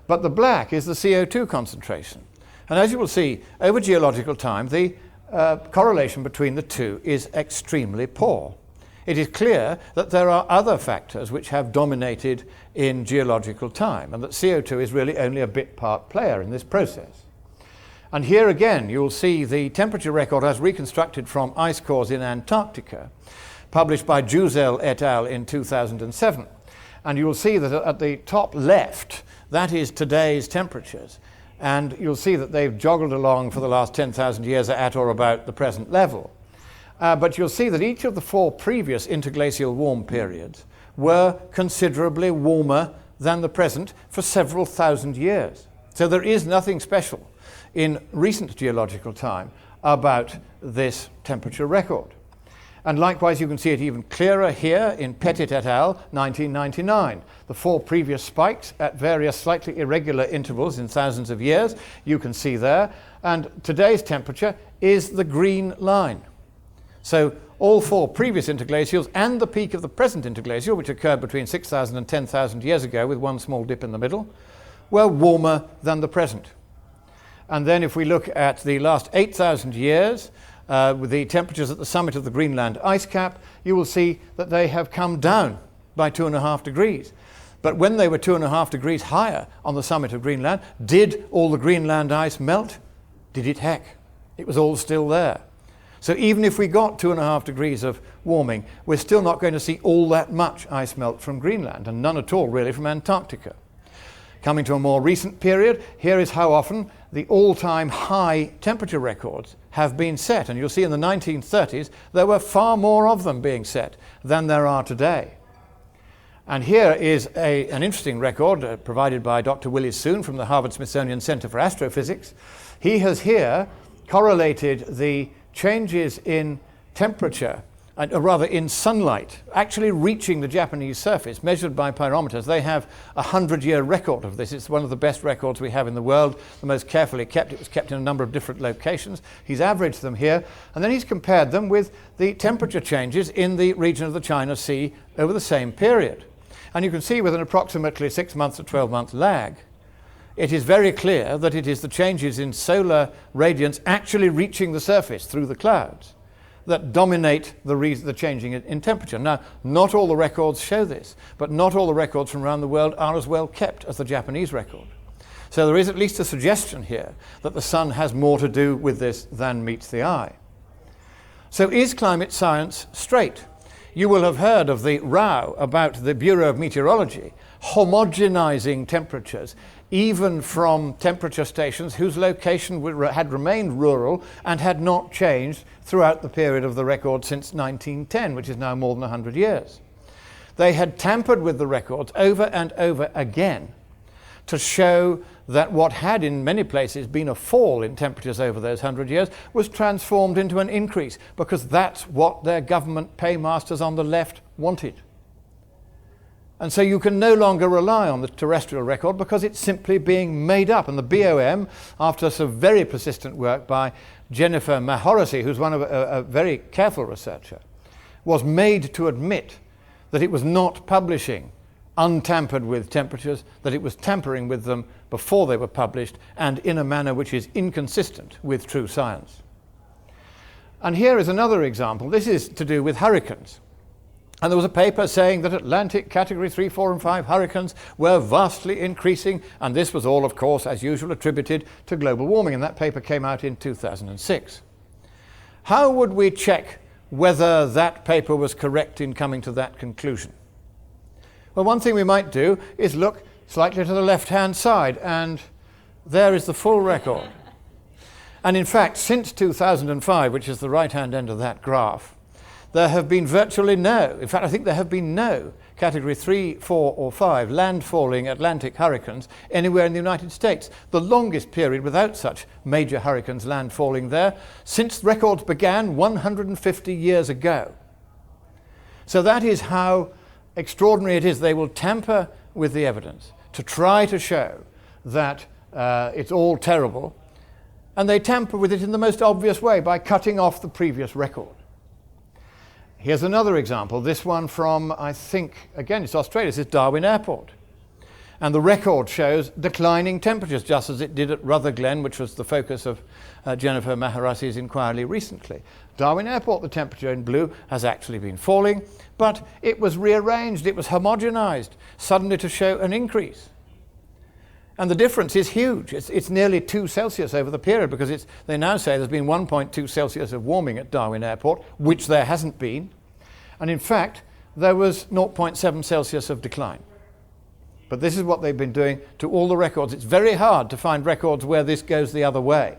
But the black is the CO2 concentration. And as you will see, over geological time, the correlation between the two is extremely poor. It is clear that there are other factors which have dominated in geological time, and that CO2 is really only a bit part player in this process. And here again, you'll see the temperature record as reconstructed from ice cores in Antarctica, published by Juzel et al. In 2007. And you'll see that at the top left, that is today's temperatures. And you'll see that they've joggled along for the last 10,000 years at or about the present level. But you'll see that each of the 4 previous interglacial warm periods were considerably warmer than the present for several thousand years. So there is nothing special in recent geological time about this temperature record. And likewise, you can see it even clearer here in Petit et al., 1999. The 4 previous spikes at various slightly irregular intervals in thousands of years, you can see there. And today's temperature is the green line. So all 4 previous interglacials and the peak of the present interglacial, which occurred between 6,000 and 10,000 years ago with one small dip in the middle, were warmer than the present. And then if we look at the last 8,000 years, with the temperatures at the summit of the Greenland ice cap, you will see that they have come down by 2.5 degrees. But when they were 2.5 degrees higher on the summit of Greenland, did all the Greenland ice melt? Did it heck? It was all still there. So even if we got 2.5 degrees of warming, we're still not going to see all that much ice melt from Greenland, and none at all really from Antarctica. Coming to a more recent period, here is how often the all-time high temperature records have been set. And you'll see in the 1930s, there were far more of them being set than there are today. And here is an interesting record provided by Dr. Willis Soon from the Harvard-Smithsonian Center for Astrophysics. He has here correlated the changes in temperature, rather in sunlight, actually reaching the Japanese surface, measured by pyrometers. They have a 100-year record of this. It's one of the best records we have in the world, the most carefully kept. It was kept in a number of different locations. He's averaged them here, and then he's compared them with the temperature changes in the region of the China Sea over the same period. And you can see with an approximately 6 months to 12-month lag, it is very clear that it is the changes in solar radiance actually reaching the surface through the clouds that dominate the changing in temperature. Now, not all the records show this, but not all the records from around the world are as well kept as the Japanese record. So there is at least a suggestion here that the sun has more to do with this than meets the eye. So is climate science straight? You will have heard of the row about the Bureau of Meteorology homogenizing temperatures, even from temperature stations whose location had remained rural and had not changed throughout the period of the record since 1910, which is now more than 100 years. They had tampered with the records over and over again to show that what had in many places been a fall in temperatures over those 100 years was transformed into an increase, because that's what their government paymasters on the left wanted. And so you can no longer rely on the terrestrial record because it's simply being made up. And the BOM, after some very persistent work by Jennifer Mahorisi, who's one of a very careful researcher, was made to admit that it was not publishing untampered with temperatures, that it was tampering with them before they were published and in a manner which is inconsistent with true science. And here is another example. This is to do with hurricanes. And there was a paper saying that Atlantic Category 3, 4 and 5 hurricanes were vastly increasing, and this was all, of course, as usual, attributed to global warming, and that paper came out in 2006. How would we check whether that paper was correct in coming to that conclusion? Well, one thing we might do is look slightly to the left-hand side, and there is the full record. And in fact, since 2005, which is the right-hand end of that graph, there have been virtually no, in fact, I think there have been no Category 3, 4 or 5 landfalling Atlantic hurricanes anywhere in the United States. The longest period without such major hurricanes landfalling there since records began 150 years ago. So that is how extraordinary it is. They will tamper with the evidence to try to show that it's all terrible, and they tamper with it in the most obvious way by cutting off the previous record. Here's another example, this one from, I think, again, it's Australia, this is Darwin Airport. And the record shows declining temperatures, just as it did at Rutherglen, which was the focus of Jennifer Maharasi's inquiry recently. Darwin Airport, the temperature in blue, has actually been falling, but it was rearranged, it was homogenized, suddenly to show an increase. And the difference is huge. It's nearly 2 Celsius over the period, because they now say there's been 1.2 Celsius of warming at Darwin Airport, which there hasn't been. And in fact, there was 0.7 Celsius of decline. But this is what they've been doing to all the records. It's very hard to find records where this goes the other way.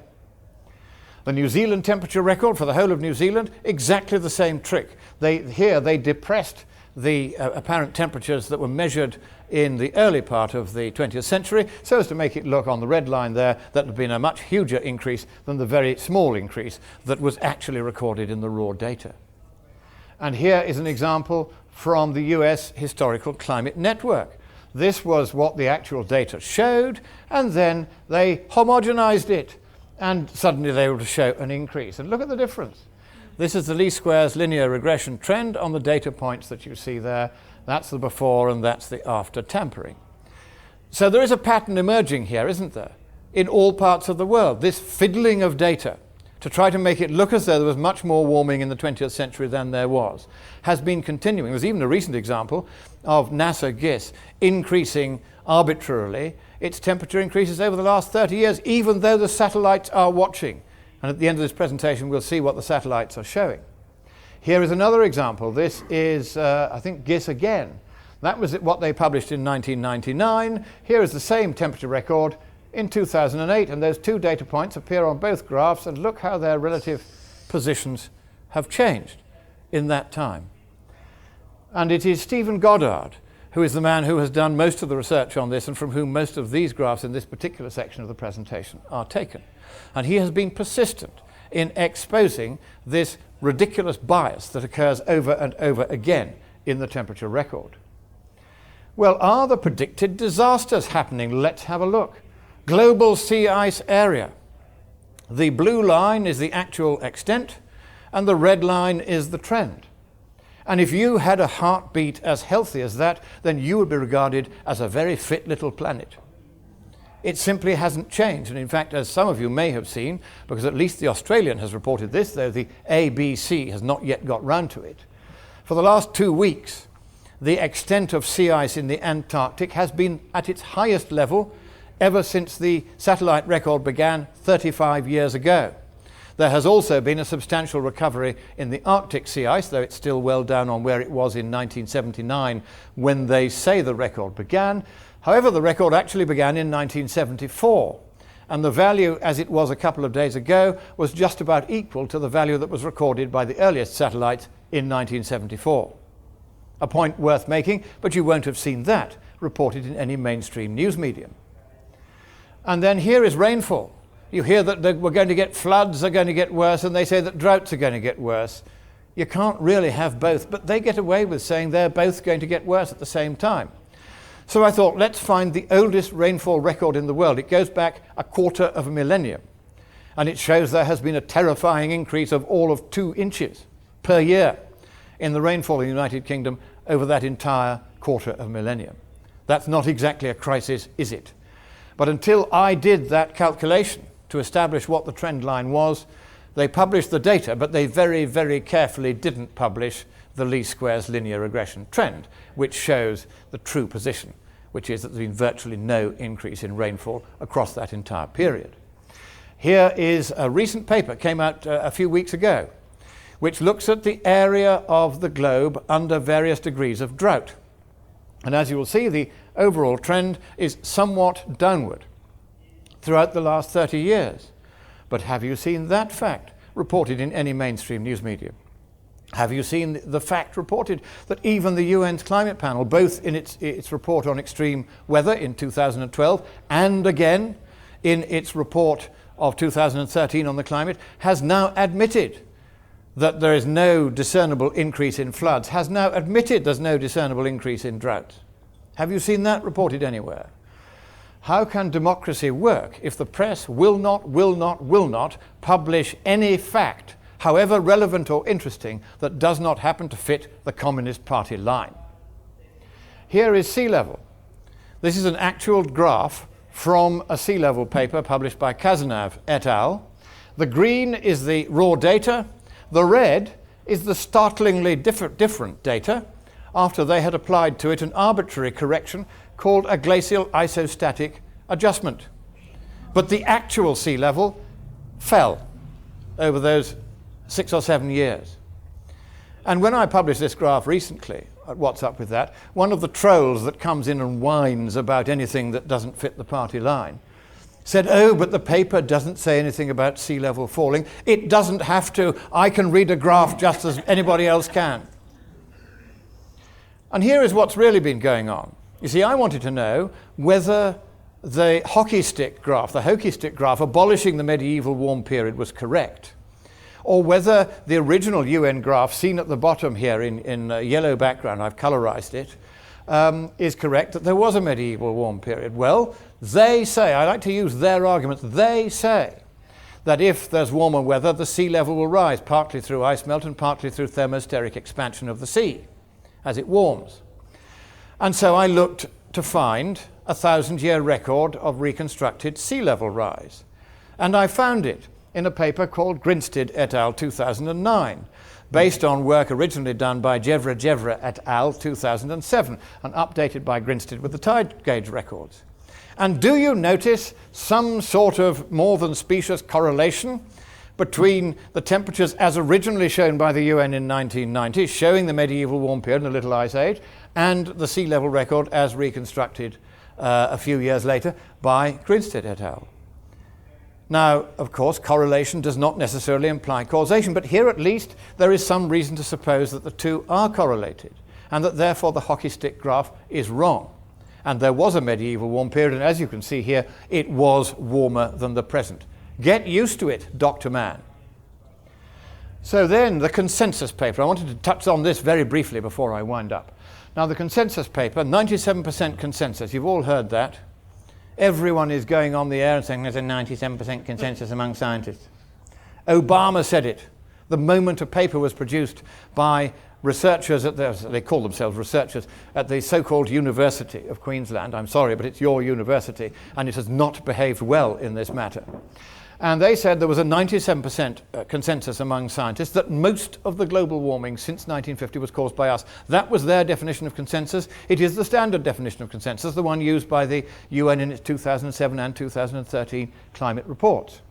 The New Zealand temperature record for the whole of New Zealand, exactly the same trick. Here they depressed the apparent temperatures that were measured in the early part of the 20th century, so as to make it look on the red line there that there had been a much huger increase than the very small increase that was actually recorded in the raw data. And here is an example from the US Historical Climate Network. This was what the actual data showed, and then they homogenized it, and suddenly they were able to show an increase. And look at the difference. This is the least squares linear regression trend on the data points that you see there. That's the before and that's the after tampering. So there is a pattern emerging here, isn't there? In all parts of the world, this fiddling of data to try to make it look as though there was much more warming in the 20th century than there was, has been continuing. There's even a recent example of NASA GISS increasing arbitrarily its temperature increases over the last 30 years, even though the satellites are watching. And at the end of this presentation, we'll see what the satellites are showing. Here is another example. This is, I think, GISS again. That was what they published in 1999. Here is the same temperature record in 2008, and those 2 data points appear on both graphs, and look how their relative positions have changed in that time. And it is Stephen Goddard who is the man who has done most of the research on this, and from whom most of these graphs in this particular section of the presentation are taken. And he has been persistent in exposing this ridiculous bias that occurs over and over again in the temperature record. Well, are the predicted disasters happening? Let's have a look. Global sea ice area. The blue line is the actual extent, and the red line is the trend. And if you had a heartbeat as healthy as that, then you would be regarded as a very fit little planet. It simply hasn't changed. And in fact, as some of you may have seen, because at least the Australian has reported this, though the ABC has not yet got round to it, for the last 2 weeks, the extent of sea ice in the Antarctic has been at its highest level ever since the satellite record began 35 years ago. There has also been a substantial recovery in the Arctic sea ice, though it's still well down on where it was in 1979 when they say the record began. However, the record actually began in 1974, and the value as it was a couple of days ago was just about equal to the value that was recorded by the earliest satellites in 1974. A point worth making, but you won't have seen that reported in any mainstream news medium. And then here is rainfall. You hear that we're going to get floods are going to get worse, and they say that droughts are going to get worse. You can't really have both, but they get away with saying they're both going to get worse at the same time. So I thought, let's find the oldest rainfall record in the world. It goes back a quarter of a millennium, and it shows there has been a terrifying increase of all of 2 inches per year in the rainfall in the United Kingdom over that entire quarter of a millennium. That's not exactly a crisis, is it? But until I did that calculation to establish what the trend line was, they published the data, but they very, very carefully didn't publish the least squares linear regression trend, which shows the true position, which is that there's been virtually no increase in rainfall across that entire period. Here is a recent paper, came out a few weeks ago, which looks at the area of the globe under various degrees of drought. And as you will see, the overall trend is somewhat downward throughout the last 30 years. But have you seen that fact reported in any mainstream news media? Have you seen the fact reported that even the UN's climate panel, both in its report on extreme weather in 2012 and again in its report of 2013 on the climate, has now admitted that there is no discernible increase in floods, has now admitted there's no discernible increase in droughts? Have you seen that reported anywhere? How can democracy work if the press will not publish any fact, however relevant or interesting, that does not happen to fit the Communist Party line? Here is sea level. This is an actual graph from a sea level paper published by Kazanav et al. The green is the raw data. The red is the startlingly different data after they had applied to it an arbitrary correction called a glacial isostatic adjustment. But the actual sea level fell over those 6 or 7 years. And when I published this graph recently, what's up with that, one of the trolls that comes in and whines about anything that doesn't fit the party line said, oh, but the paper doesn't say anything about sea level falling. It doesn't have to. I can read a graph just as anybody else can. And here is what's really been going on. You see, I wanted to know whether the hockey stick graph abolishing the medieval warm period was correct, or whether the original UN graph seen at the bottom here in yellow background, I've colorized it, is correct, that there was a medieval warm period. Well, they say, I like to use their arguments, they say that if there's warmer weather, the sea level will rise, partly through ice melt and partly through thermosteric expansion of the sea as it warms. And so I looked to find a 1,000-year record of reconstructed sea level rise. And I found it in a paper called Grinstead et al. 2009, based on work originally done by Jevra et al. 2007, and updated by Grinstead with the tide gauge records. And do you notice some sort of more than specious correlation between the temperatures as originally shown by the UN in 1990, showing the medieval warm period and the Little Ice Age, and the sea level record as reconstructed a few years later by Grinstead et al.? Now, of course, correlation does not necessarily imply causation, but here at least there is some reason to suppose that the two are correlated, and that therefore the hockey stick graph is wrong. And there was a medieval warm period, and as you can see here, it was warmer than the present. Get used to it, Dr. Mann. So then the consensus paper. I wanted to touch on this very briefly before I wind up. Now the consensus paper, 97% consensus. You've all heard that. Everyone is going on the air and saying there's a 97% consensus among scientists. Obama said it the moment a paper was produced by researchers they call themselves researchers, at the so-called University of Queensland. I'm sorry, but it's your university, and it has not behaved well in this matter. And they said there was a 97% consensus among scientists that most of the global warming since 1950 was caused by us. That was their definition of consensus. It is the standard definition of consensus, the one used by the UN in its 2007 and 2013 climate reports.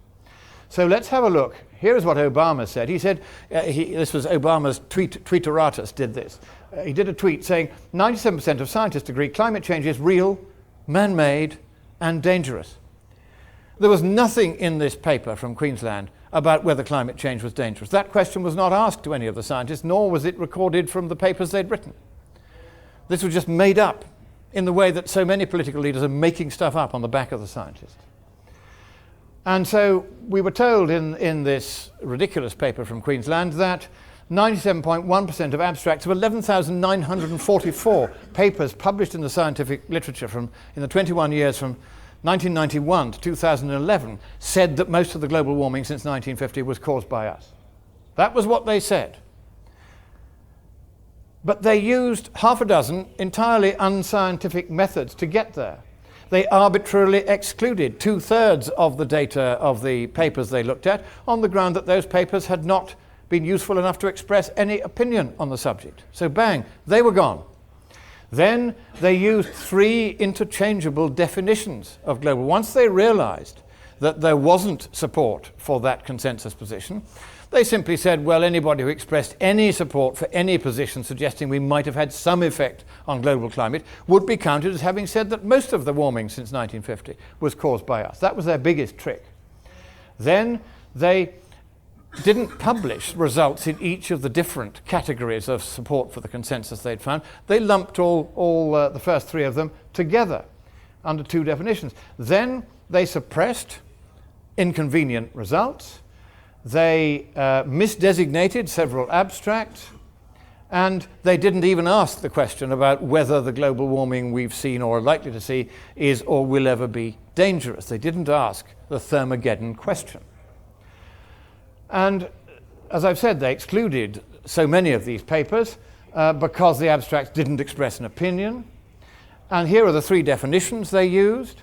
So let's have a look. Here is what Obama said. He said, this was Obama's tweeteratus did this. He did a tweet saying, 97% of scientists agree climate change is real, man-made, and dangerous. There was nothing in this paper from Queensland about whether climate change was dangerous. That question was not asked to any of the scientists, nor was it recorded from the papers they'd written. This was just made up in the way that so many political leaders are making stuff up on the back of the scientists. And so we were told in this ridiculous paper from Queensland that 97.1% of abstracts of 11,944 papers published in the scientific literature in the 21 years from 1991 to 2011 said that most of the global warming since 1950 was caused by us. That was what they said. But they used half a dozen entirely unscientific methods to get there. They arbitrarily excluded 2/3 of the data of the papers they looked at on the ground that those papers had not been useful enough to express any opinion on the subject. So bang, they were gone. Then they used 3 interchangeable definitions of global. Once they realized that there wasn't support for that consensus position, they simply said, well, anybody who expressed any support for any position suggesting we might have had some effect on global climate would be counted as having said that most of the warming since 1950 was caused by us. That was their biggest trick. Then they didn't publish results in each of the different categories of support for the consensus they'd found. They lumped all the first three of them together under two definitions. Then they suppressed inconvenient results. They misdesignated several abstracts. And they didn't even ask the question about whether the global warming we've seen or are likely to see is or will ever be dangerous. They didn't ask the Thermageddon question. And as I've said, they excluded so many of these papers because the abstracts didn't express an opinion. And here are the three definitions they used.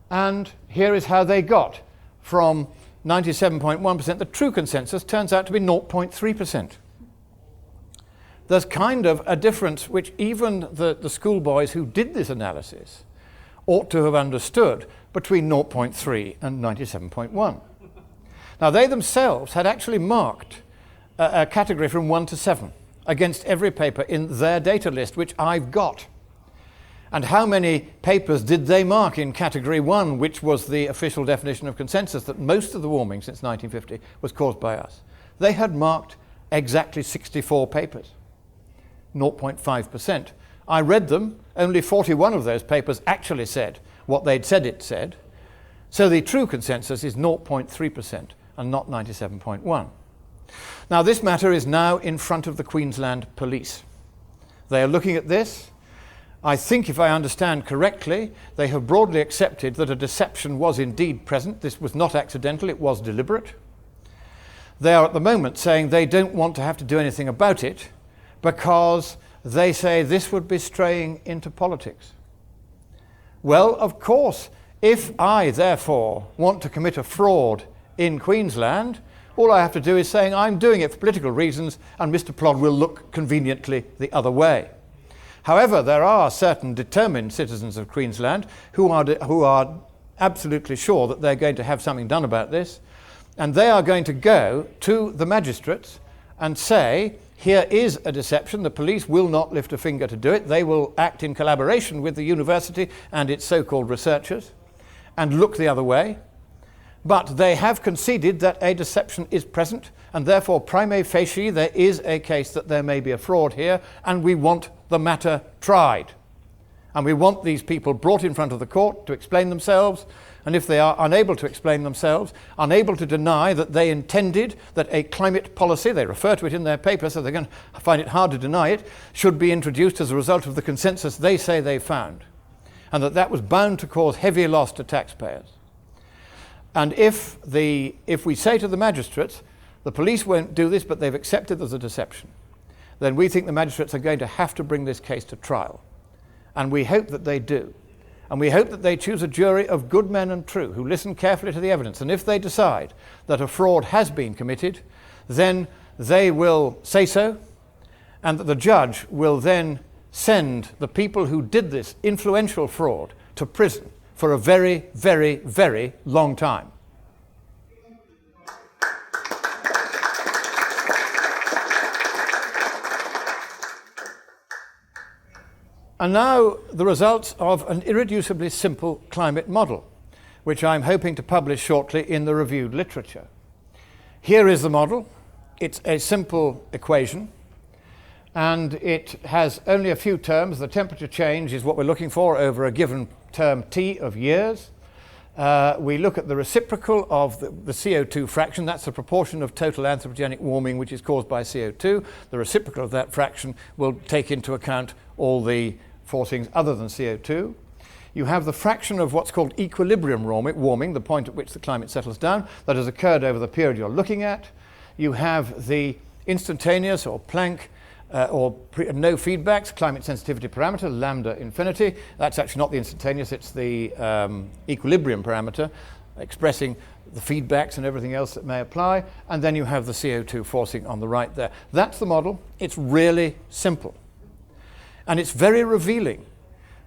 And here is how they got from 97.1%. The true consensus turns out to be 0.3%. There's kind of a difference which even the schoolboys who did this analysis ought to have understood between 0.3 and 97.1. Now, they themselves had actually marked a category from 1 to 7 against every paper in their data list, which I've got. And how many papers did they mark in category 1, which was the official definition of consensus that most of the warming since 1950 was caused by us? They had marked exactly 64 papers. 0.5%. I read them. Only 41 of those papers actually said what they'd said it said. So the true consensus is 0.3% and not 97.1. Now, this matter is now in front of the Queensland Police. They are looking at this. I think, if I understand correctly, they have broadly accepted that a deception was indeed present. This was not accidental, it was deliberate. They are at the moment saying they don't want to have to do anything about it, because they say this would be straying into politics. Well, of course, if I, therefore, want to commit a fraud in Queensland, all I have to do is saying I'm doing it for political reasons, and Mr. Plod will look conveniently the other way. However, there are certain determined citizens of Queensland who are absolutely sure that they're going to have something done about this, and they are going to go to the magistrates and say, here is a deception. The police will not lift a finger to do it. They will act in collaboration with the university and its so-called researchers and look the other way. But they have conceded that a deception is present, and therefore prima facie there is a case that there may be a fraud here, and we want the matter tried. And we want these people brought in front of the court to explain themselves, and if they are unable to explain themselves, unable to deny that they intended that a climate policy, they refer to it in their paper, so they're going to find it hard to deny it, should be introduced as a result of the consensus they say they found, and that was bound to cause heavy loss to taxpayers. And if we say to the magistrates, the police won't do this, but they've accepted there's a deception, then we think the magistrates are going to have to bring this case to trial. And we hope that they do. And we hope that they choose a jury of good men and true who listen carefully to the evidence. And if they decide that a fraud has been committed, then they will say so, and that the judge will then send the people who did this influential fraud to prison for a very, very, very long time. And now the results of an irreducibly simple climate model, which I'm hoping to publish shortly in the reviewed literature. Here is the model. It's a simple equation, and it has only a few terms. The temperature change is what we're looking for over a given term t of years. We look at the reciprocal of the CO2 fraction. That's the proportion of total anthropogenic warming which is caused by CO2. The reciprocal of that fraction will take into account all the forcings other than CO2. You have the fraction of what's called equilibrium warming, the point at which the climate settles down, that has occurred over the period you're looking at. You have the instantaneous or Planck no feedbacks, climate sensitivity parameter, lambda infinity. That's actually not the instantaneous, it's the equilibrium parameter, expressing the feedbacks and everything else that may apply. And then you have the CO2 forcing on the right there. That's the model. It's really simple. And it's very revealing,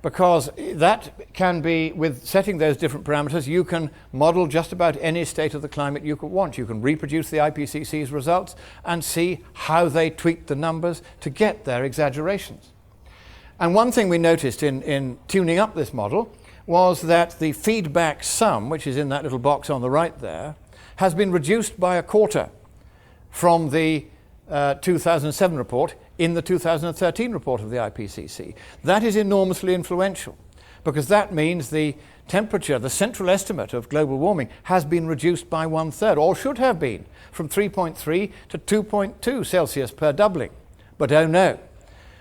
because that can be, with setting those different parameters, you can model just about any state of the climate you could want. You can reproduce the IPCC's results and see how they tweak the numbers to get their exaggerations. And one thing we noticed in tuning up this model was that the feedback sum, which is in that little box on the right there, has been reduced by a quarter from the 2007 report in the 2013 report of the IPCC. That is enormously influential, because that means the temperature, the central estimate of global warming, has been reduced by 1/3, or should have been, from 3.3 to 2.2 Celsius per doubling. But oh no.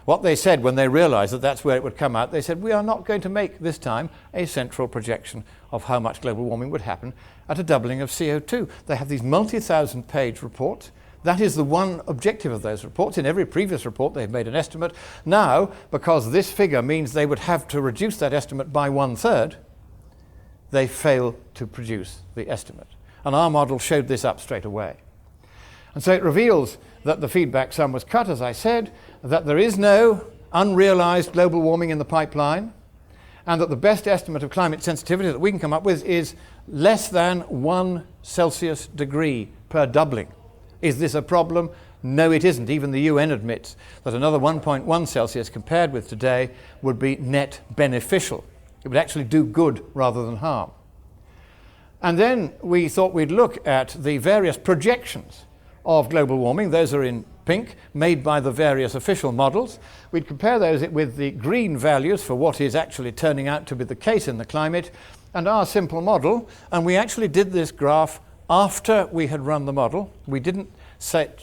What they said when they realized that that's where it would come out, they said, we are not going to make this time a central projection of how much global warming would happen at a doubling of CO2. They have these multi-thousand page reports. That is the one objective of those reports. In every previous report they've made an estimate. Now, because this figure means they would have to reduce that estimate by 1/3, they fail to produce the estimate. And our model showed this up straight away. And so it reveals that the feedback sum was cut, as I said, that there is no unrealized global warming in the pipeline, and that the best estimate of climate sensitivity that we can come up with is less than 1 Celsius degree per doubling. Is this a problem? No, it isn't. Even the UN admits that another 1.1 Celsius compared with today would be net beneficial. It would actually do good rather than harm. And then we thought we'd look at the various projections of global warming. Those are in pink, made by the various official models. We'd compare those with the green values for what is actually turning out to be the case in the climate, and our simple model. And we actually did this graph after we had run the model. We didn't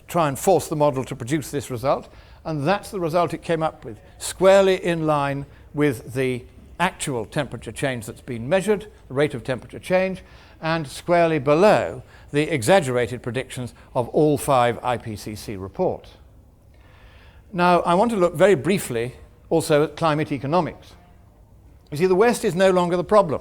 try and force the model to produce this result, and that's the result it came up with, squarely in line with the actual temperature change that's been measured, the rate of temperature change, and squarely below the exaggerated predictions of all 5 IPCC reports. Now, I want to look very briefly also at climate economics. You see, the West is no longer the problem.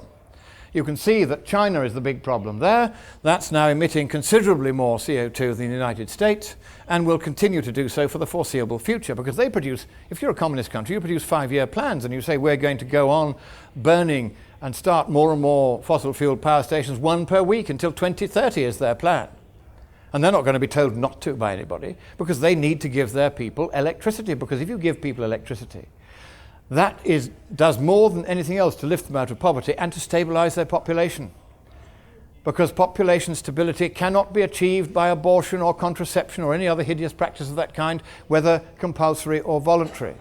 You can see that China is the big problem there. That's now emitting considerably more CO2 than the United States, and will continue to do so for the foreseeable future, because they produce, if you're a communist country, you produce 5-year plans, and you say we're going to go on burning and start more and more fossil fuel power stations, 1 per week until 2030 is their plan. And they're not going to be told not to by anybody, because they need to give their people electricity, because if you give people electricity, that does more than anything else to lift them out of poverty and to stabilize their population. Because population stability cannot be achieved by abortion or contraception or any other hideous practice of that kind, whether compulsory or voluntary.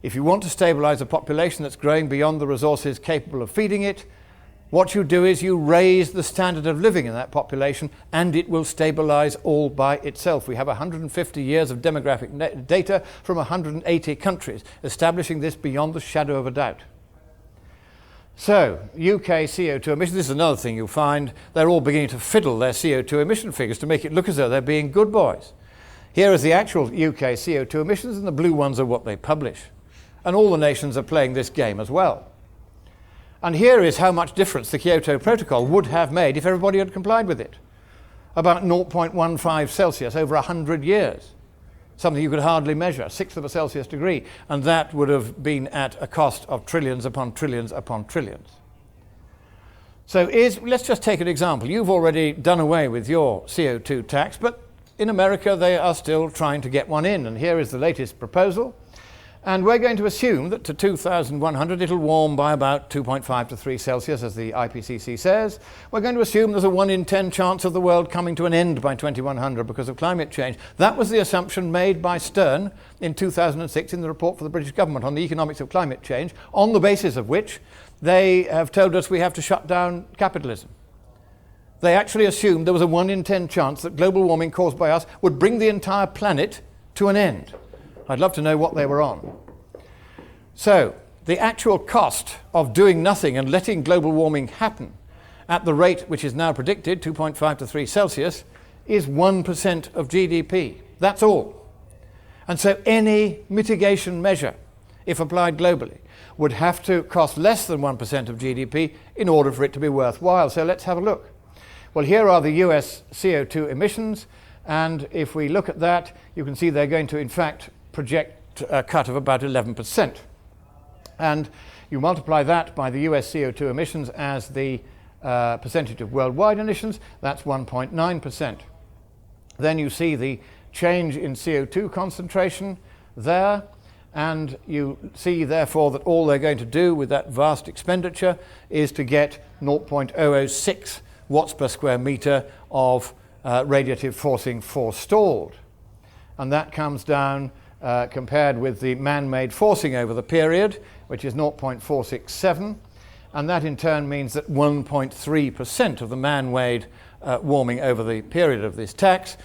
If you want to stabilize a population that's growing beyond the resources capable of feeding it, what you do is you raise the standard of living in that population, and it will stabilize all by itself. We have 150 years of demographic data from 180 countries establishing this beyond the shadow of a doubt. So, UK CO2 emissions, this is another thing you'll find. They're all beginning to fiddle their CO2 emission figures to make it look as though they're being good boys. Here is the actual UK CO2 emissions, and the blue ones are what they publish. And all the nations are playing this game as well. And here is how much difference the Kyoto Protocol would have made if everybody had complied with it. About 0.15 Celsius over 100 years. Something you could hardly measure, 1/6 of a Celsius degree. And that would have been at a cost of trillions upon trillions upon trillions. So let's just take an example. You've already done away with your CO2 tax, but in America they are still trying to get one in. And here is the latest proposal. And we're going to assume that to 2100 it'll warm by about 2.5 to 3 Celsius, as the IPCC says. We're going to assume there's a 1 in 10 chance of the world coming to an end by 2100 because of climate change. That was the assumption made by Stern in 2006 in the report for the British government on the economics of climate change, on the basis of which they have told us we have to shut down capitalism. They actually assumed there was a 1 in 10 chance that global warming caused by us would bring the entire planet to an end. I'd love to know what they were on. So, the actual cost of doing nothing and letting global warming happen at the rate which is now predicted, 2.5 to 3 Celsius, is 1% of GDP. That's all. And so any mitigation measure, if applied globally, would have to cost less than 1% of GDP in order for it to be worthwhile. So let's have a look. Well, here are the US CO2 emissions, and if we look at that, you can see they're going to, in fact, project a cut of about 11%. And you multiply that by the US CO2 emissions as the percentage of worldwide emissions, that's 1.9%. Then you see the change in CO2 concentration there, and you see therefore that all they're going to do with that vast expenditure is to get 0.006 watts per square metre of radiative forcing forestalled. And that comes down, compared with the man-made forcing over the period, which is 0.467, and that in turn means that 1.3% of the man-made warming over the period of this tax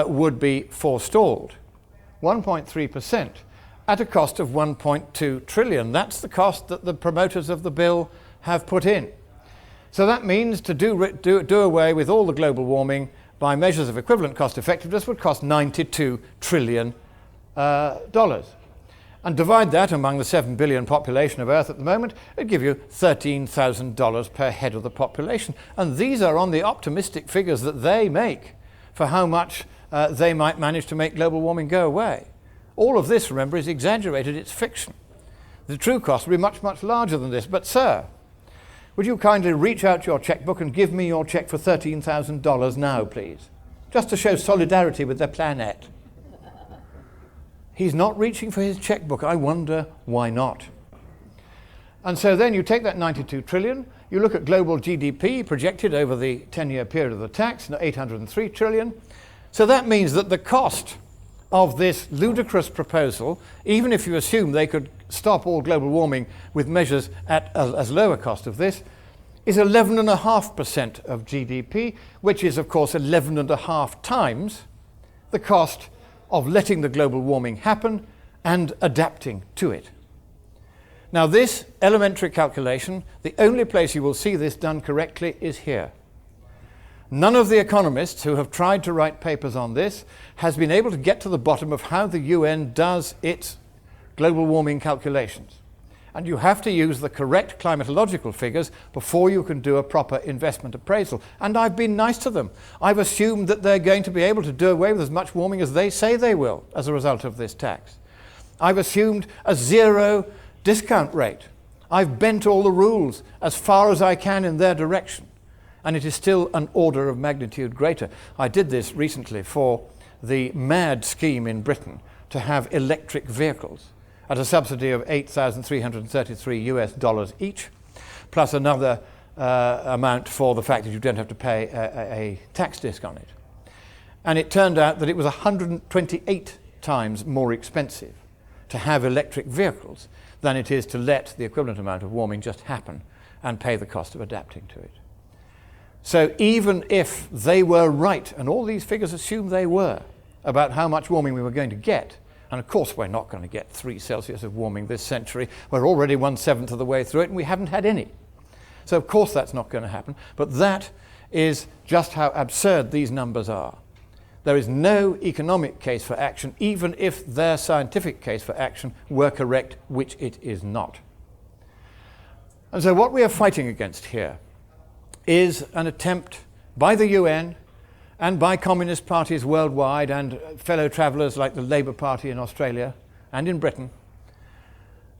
would be forestalled. 1.3% at a cost of 1.2 trillion. That's the cost that the promoters of the bill have put in. So that means to do away with all the global warming by measures of equivalent cost effectiveness would cost $92 trillion. And divide that among the 7 billion population of Earth at the moment, it'd give you $13,000 per head of the population. And these are on the optimistic figures that they make for how much they might manage to make global warming go away. All of this, remember, is exaggerated, it's fiction. The true cost will be much, much larger than this. But sir, would you kindly reach out your checkbook and give me your check for $13,000 now, please? Just to show solidarity with the planet. He's not reaching for his checkbook. I wonder why not. And so then you take that 92 trillion, you look at global GDP projected over the 10-year period of the tax, 803 trillion. So that means that the cost of this ludicrous proposal, even if you assume they could stop all global warming with measures at as low a cost of this, is 11.5% of GDP, which is of course 11.5 times the cost of letting the global warming happen and adapting to it. Now this elementary calculation, the only place you will see this done correctly is here. None of the economists who have tried to write papers on this has been able to get to the bottom of how the UN does its global warming calculations. And you have to use the correct climatological figures before you can do a proper investment appraisal. And I've been nice to them. I've assumed that they're going to be able to do away with as much warming as they say they will as a result of this tax. I've assumed a zero discount rate. I've bent all the rules as far as I can in their direction. And it is still an order of magnitude greater. I did this recently for the MAD scheme in Britain to have electric vehicles at a subsidy of $8,333 each, plus another amount for the fact that you don't have to pay a tax disc on it. And it turned out that it was 128 times more expensive to have electric vehicles than it is to let the equivalent amount of warming just happen and pay the cost of adapting to it. So even if they were right, and all these figures assume they were, about how much warming we were going to get, and of course we're not going to get 3 Celsius of warming this century, we're already 1/7 of the way through it and we haven't had any. So of course that's not going to happen, but that is just how absurd these numbers are. There is no economic case for action, even if their scientific case for action were correct, which it is not. And so what we are fighting against here is an attempt by the UN and by communist parties worldwide and fellow travellers like the Labour Party in Australia and in Britain,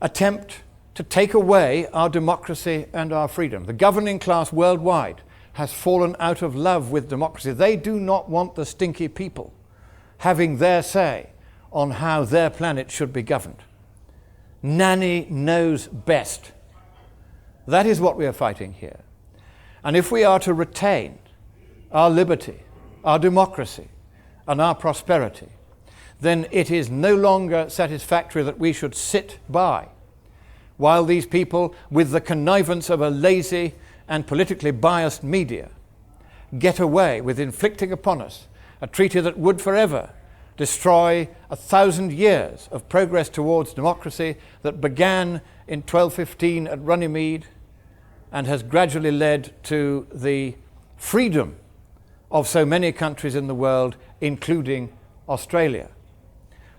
attempt to take away our democracy and our freedom. The governing class worldwide has fallen out of love with democracy. They do not want the stinky people having their say on how their planet should be governed. Nanny knows best. That is what we are fighting here. And if we are to retain our liberty, our democracy, and our prosperity, then it is no longer satisfactory that we should sit by while these people, with the connivance of a lazy and politically biased media, get away with inflicting upon us a treaty that would forever destroy 1,000 years of progress towards democracy that began in 1215 at Runnymede and has gradually led to the freedom of so many countries in the world, including Australia.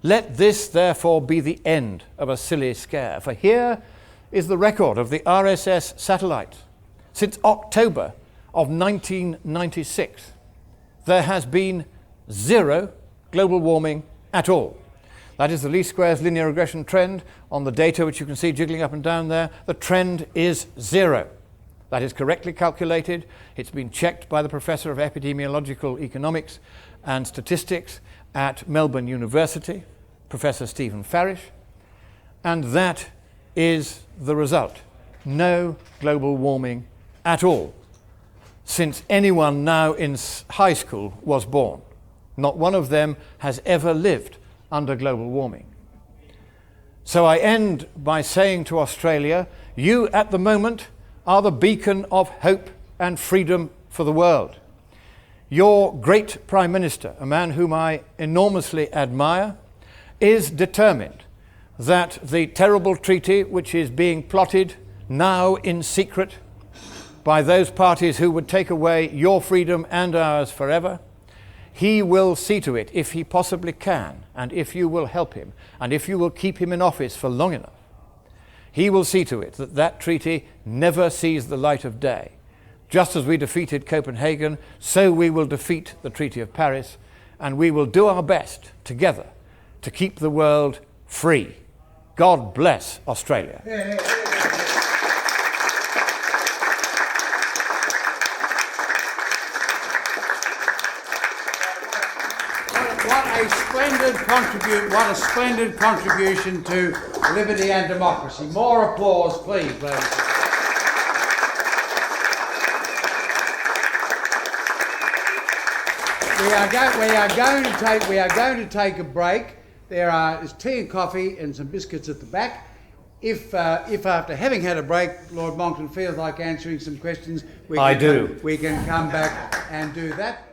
Let this, therefore, be the end of a silly scare. For here is the record of the RSS satellite. Since October of 1996, there has been 0 global warming at all. That is the least squares linear regression trend on the data, which you can see jiggling up and down there. The trend is 0. That is correctly calculated. It's been checked by the Professor of Epidemiological Economics and Statistics at Melbourne University, Professor Stephen Farish, and that is the result. No global warming at all since anyone now in high school was born. Not one of them has ever lived under global warming. So I end by saying to Australia, you at the moment are the beacon of hope and freedom for the world. Your great Prime Minister, a man whom I enormously admire, is determined that the terrible treaty which is being plotted now in secret by those parties who would take away your freedom and ours forever, he will see to it, if he possibly can, and if you will help him, and if you will keep him in office for long enough, he will see to it that that treaty never sees the light of day. Just as we defeated Copenhagen, so we will defeat the Treaty of Paris, and we will do our best together to keep the world free. God bless Australia. What a splendid contribution to liberty and democracy. More applause, please, ladies. We are going to take a break. There's tea and coffee and some biscuits at the back. If after having had a break, Lord Monckton feels like answering some questions, we can come back and do that.